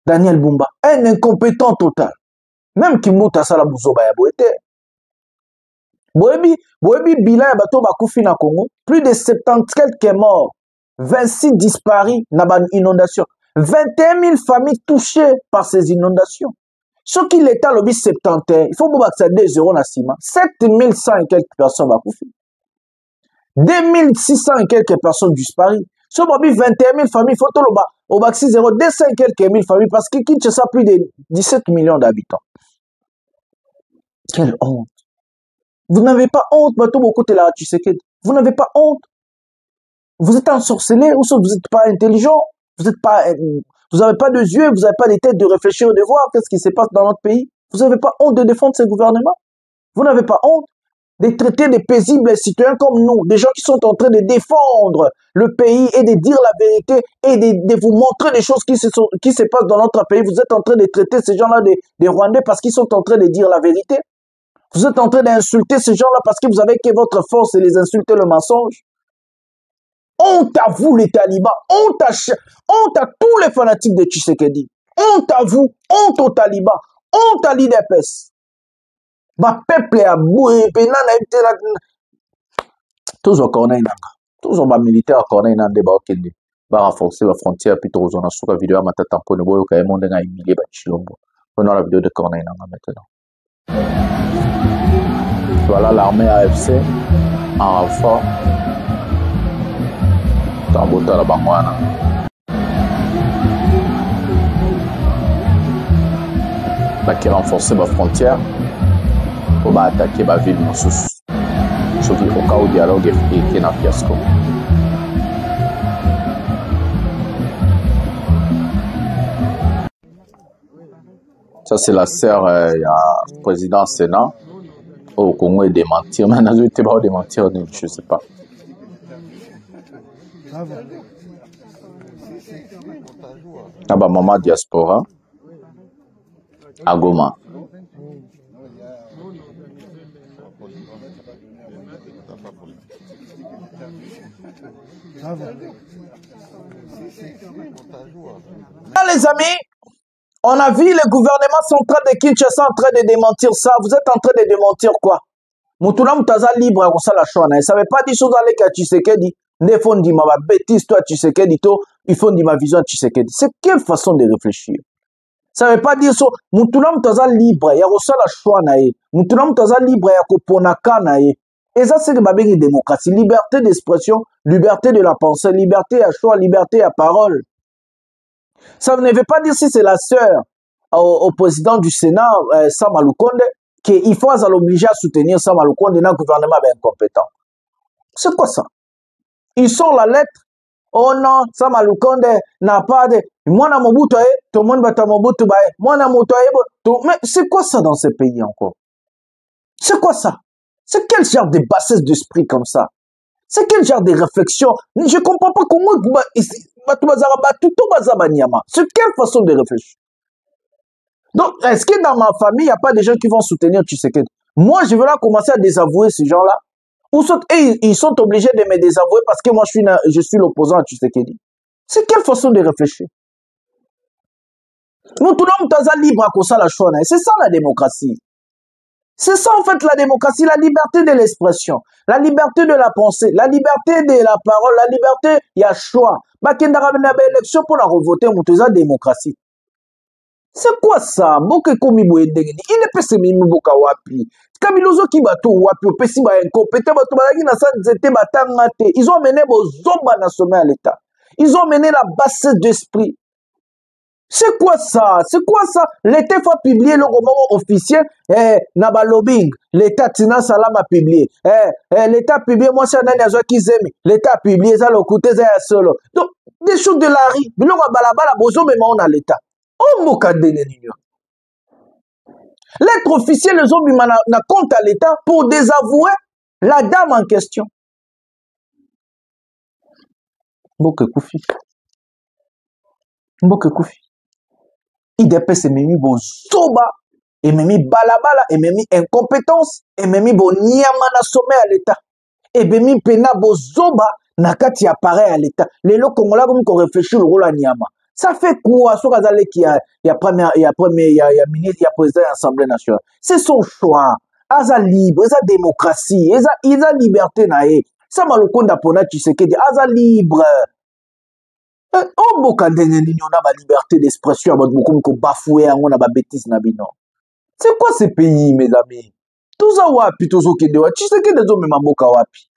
Speaker 3: Daniel Bumba, un incompétent total. Même Kimouta Salabouzoba Yaboete. Boebi Bila Yabato Bakoufi na Congo, plus de 70 quelques morts, 26 disparus dans une inondation, 21 000 familles touchées par ces inondations. Ce qui l'État lobby 70, il faut que ça 2 euros na ciment, 7100 et quelques personnes Bakoufi. 2600 et quelques personnes disparues. Ce qui 21 000 familles, il faut que au bac 6 euros, 200 et quelques mille familles, parce que Kinshasa a plus de 17 millions d'habitants. Quelle honte! Vous n'avez pas honte, Bato Bokote la Tshisekedi. Vous n'avez pas honte. Vous êtes ensorcelé, ou vous n'êtes pas intelligent, vous n'avez pas de yeux, vous n'avez pas de tête de réfléchir et de voir qu'est-ce qui se passe dans notre pays. Vous n'avez pas honte de défendre ce gouvernement. Vous n'avez pas honte de traiter des paisibles citoyens comme nous, des gens qui sont en train de défendre le pays et de dire la vérité et de vous montrer des choses qui se passent dans notre pays. Vous êtes en train de traiter ces gens-là des Rwandais parce qu'ils sont en train de dire la vérité. Vous êtes en train d'insulter ces gens-là parce que vous avez que votre force et les insulter le mensonge. Honte à vous les talibans, honte à tous les fanatiques de Tshisekedi. Honte à vous, honte aux talibans, honte à l'IDPS. Ma peuple est à bout et tous au corner tous au militaire au corner n'a débat aucun va renforcer la frontière puis tous on a sur la vidéo matata tampono boyo quand même on a humilié Bachilombo. On a la vidéo de corner maintenant. Voilà l'armée AFC en renfort. Tambota la bangwana. Qui renforcer ma frontière pour attaquer ma ville Moussous. Sauf au cas où le dialogue est un fiasco. Ça, c'est la sœur du président Sénat. Au Congo, est démentir. Maintenant, je ne sais pas démentir, je ne sais pas. Ah bah, maman diaspora. À Goma. Là, les amis, on a vu le gouvernement central de Kinshasa en train de démentir ça. Vous êtes en train de démentir quoi? Moutoula Moutaza libre à la choix. Il ne savait pas des choses avec Tshisekedi. Ne font dit ma bêtise, toi Tshisekedi, ils font dit ma vision Tshisekedi. C'est quelle façon de réfléchir? Ça ne veut pas dire ça. Moutoula Moutaza libre, il y a aussi la choix. Moutoula Moutaza libre, il y a Koponaka. Et ça, c'est que démocratie. Liberté d'expression, liberté de la pensée, liberté à choix, liberté à parole. Ça ne veut pas dire si c'est la sœur au président du Sénat, Sam Alukonde, qu'il faut l'obliger à soutenir Sam Alukonde dans le gouvernement incompétent. C'est quoi ça? Ils sont la lettre. Oh non, Sam Alukonde n'a pas de... Moi, na Mobutu, tout le monde va Mobutu, moi, na Mobutu, mais c'est quoi ça dans ce pays encore? C'est quoi ça? C'est quel genre de bassesse d'esprit comme ça? C'est quel genre de réflexion? Je ne comprends pas comment... C'est quelle façon de réfléchir? Donc, est-ce que dans ma famille, il n'y a pas des gens qui vont soutenir Tshisekedi? Moi, je vais là commencer à désavouer ces gens-là. Et ils sont obligés de me désavouer parce que moi, je suis l'opposant à Tshisekedi. C'est quelle façon de réfléchir? Nous, tout le monde est libre à cause de la choix. C'est ça la démocratie. C'est ça en fait la démocratie, la liberté de l'expression, la liberté de la pensée, la liberté de la parole, la liberté, il y a choix. Il y a une élection pour la revoter, c'est la démocratie. C'est quoi ça? Il ne peut se wapi. Kamilozo qui bateau wapi opesi ba incompétent bato balaki na sa nzete batanga te. Ils ont mené bozomba na sommet à l'État. Ils ont mené la bassesse d'esprit. C'est quoi ça? C'est quoi ça? L'État faut publier le roman officiel. Na ba lobbying. L'État tina salam a publié. L'État a publié moi c'est un azo qui zemi. L'État a publié ça le côté ça solo. Donc des choses de la rue. Biloko balabala bozo même on a l'État. Oh mokadene nino. Lettre officielle les hommes na compte à l'État pour désavouer la dame en question. Mboke Koufi. Mboke Koufi. IDPS ememi bozoba, ememi balabala, ememi incompétence, ememi bonyama na sommet à l'État. Ememi pena bozoba na kati appareil à l'État. Les locaux congolais comme qu'on réfléchit le rôle à Niama. Ça fait quoi? Ce qu'il y a ministre, il y a président de l'Assemblée nationale. C'est son choix. Aza libre, aza démocratie, aza liberté nae. Ça m'a le compte d'apona Tshisekedi, aza libre. On boka ndenge nini on a la liberté d'expression à beaucoup ko bafouer on a ba bêtise na bino. C'est quoi ce pays mes amis? Tout ça wapi tout ça qui doit Tshisekedi zo même mboka wapi?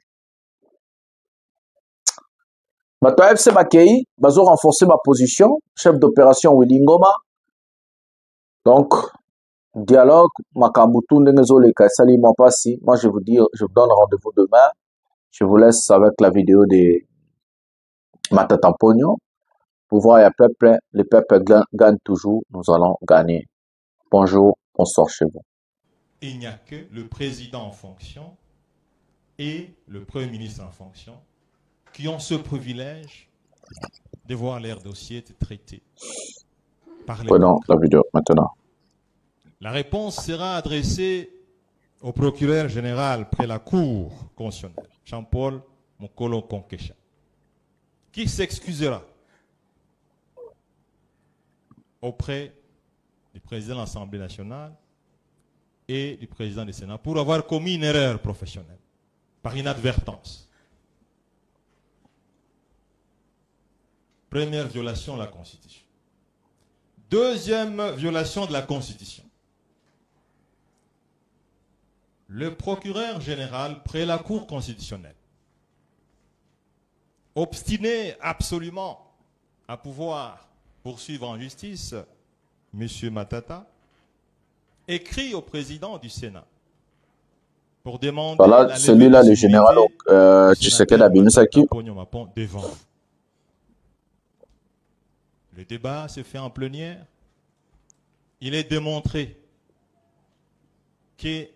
Speaker 3: Bato FC Bakei, bazo renforcer ma position, chef d'opération Willy Ngoma. Donc, dialogue, Makamutu, Nengezole, Kassali, Mopassi. Moi, je vous donne rendez-vous demain. Je vous laisse avec la vidéo de Matata Pogno. Pour voir le peuple gagne toujours, nous allons gagner. Bonjour, bonsoir chez vous.
Speaker 6: Il n'y a que le président en fonction et le premier ministre en fonction qui ont ce privilège de voir leur dossier traité par les
Speaker 3: Prenons la vidéo maintenant.
Speaker 6: La réponse sera adressée au procureur général près la Cour constitutionnelle, Jean-Paul Mokolo Konkesha, qui s'excusera auprès du président de l'Assemblée nationale et du président du Sénat pour avoir commis une erreur professionnelle par inadvertance. Première violation de la Constitution. Deuxième violation de la Constitution. Le procureur général près la Cour constitutionnelle, obstiné absolument à pouvoir poursuivre en justice M. Matata, écrit au président du Sénat pour demander
Speaker 3: voilà, celui-là, le général Tshisekedi Abimisaki.
Speaker 6: Devant. Le débat se fait en plénière. Il est démontré qu'un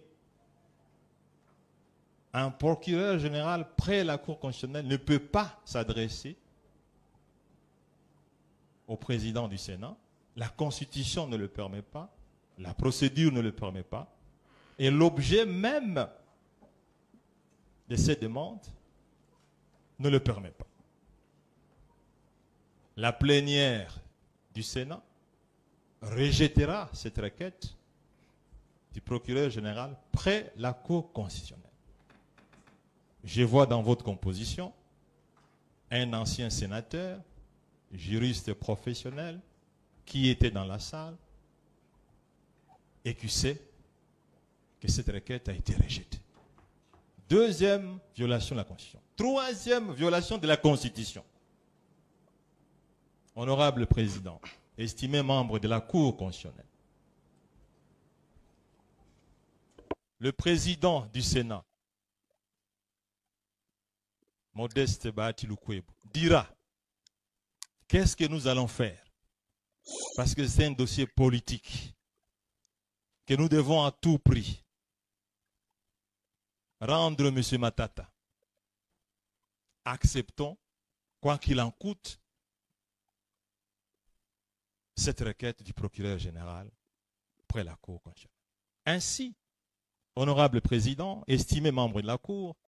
Speaker 6: procureur général près la Cour constitutionnelle ne peut pas s'adresser au président du Sénat. La Constitution ne le permet pas. La procédure ne le permet pas. Et l'objet même de cette demande ne le permet pas. La plénière du Sénat rejettera cette requête du procureur général près la Cour constitutionnelle. Je vois dans votre composition un ancien sénateur, juriste professionnel, qui était dans la salle et qui sait que cette requête a été rejetée. Deuxième violation de la Constitution. Troisième violation de la Constitution. Honorable Président, estimé membre de la Cour constitutionnelle, le président du Sénat, Modeste Bahati Lukwebo, dira qu'est-ce que nous allons faire, parce que c'est un dossier politique que nous devons à tout prix rendre M. Matata. Acceptons, quoi qu'il en coûte, cette requête du procureur général près la Cour constitutionnelle. Ainsi, honorable président, estimé membre de la Cour,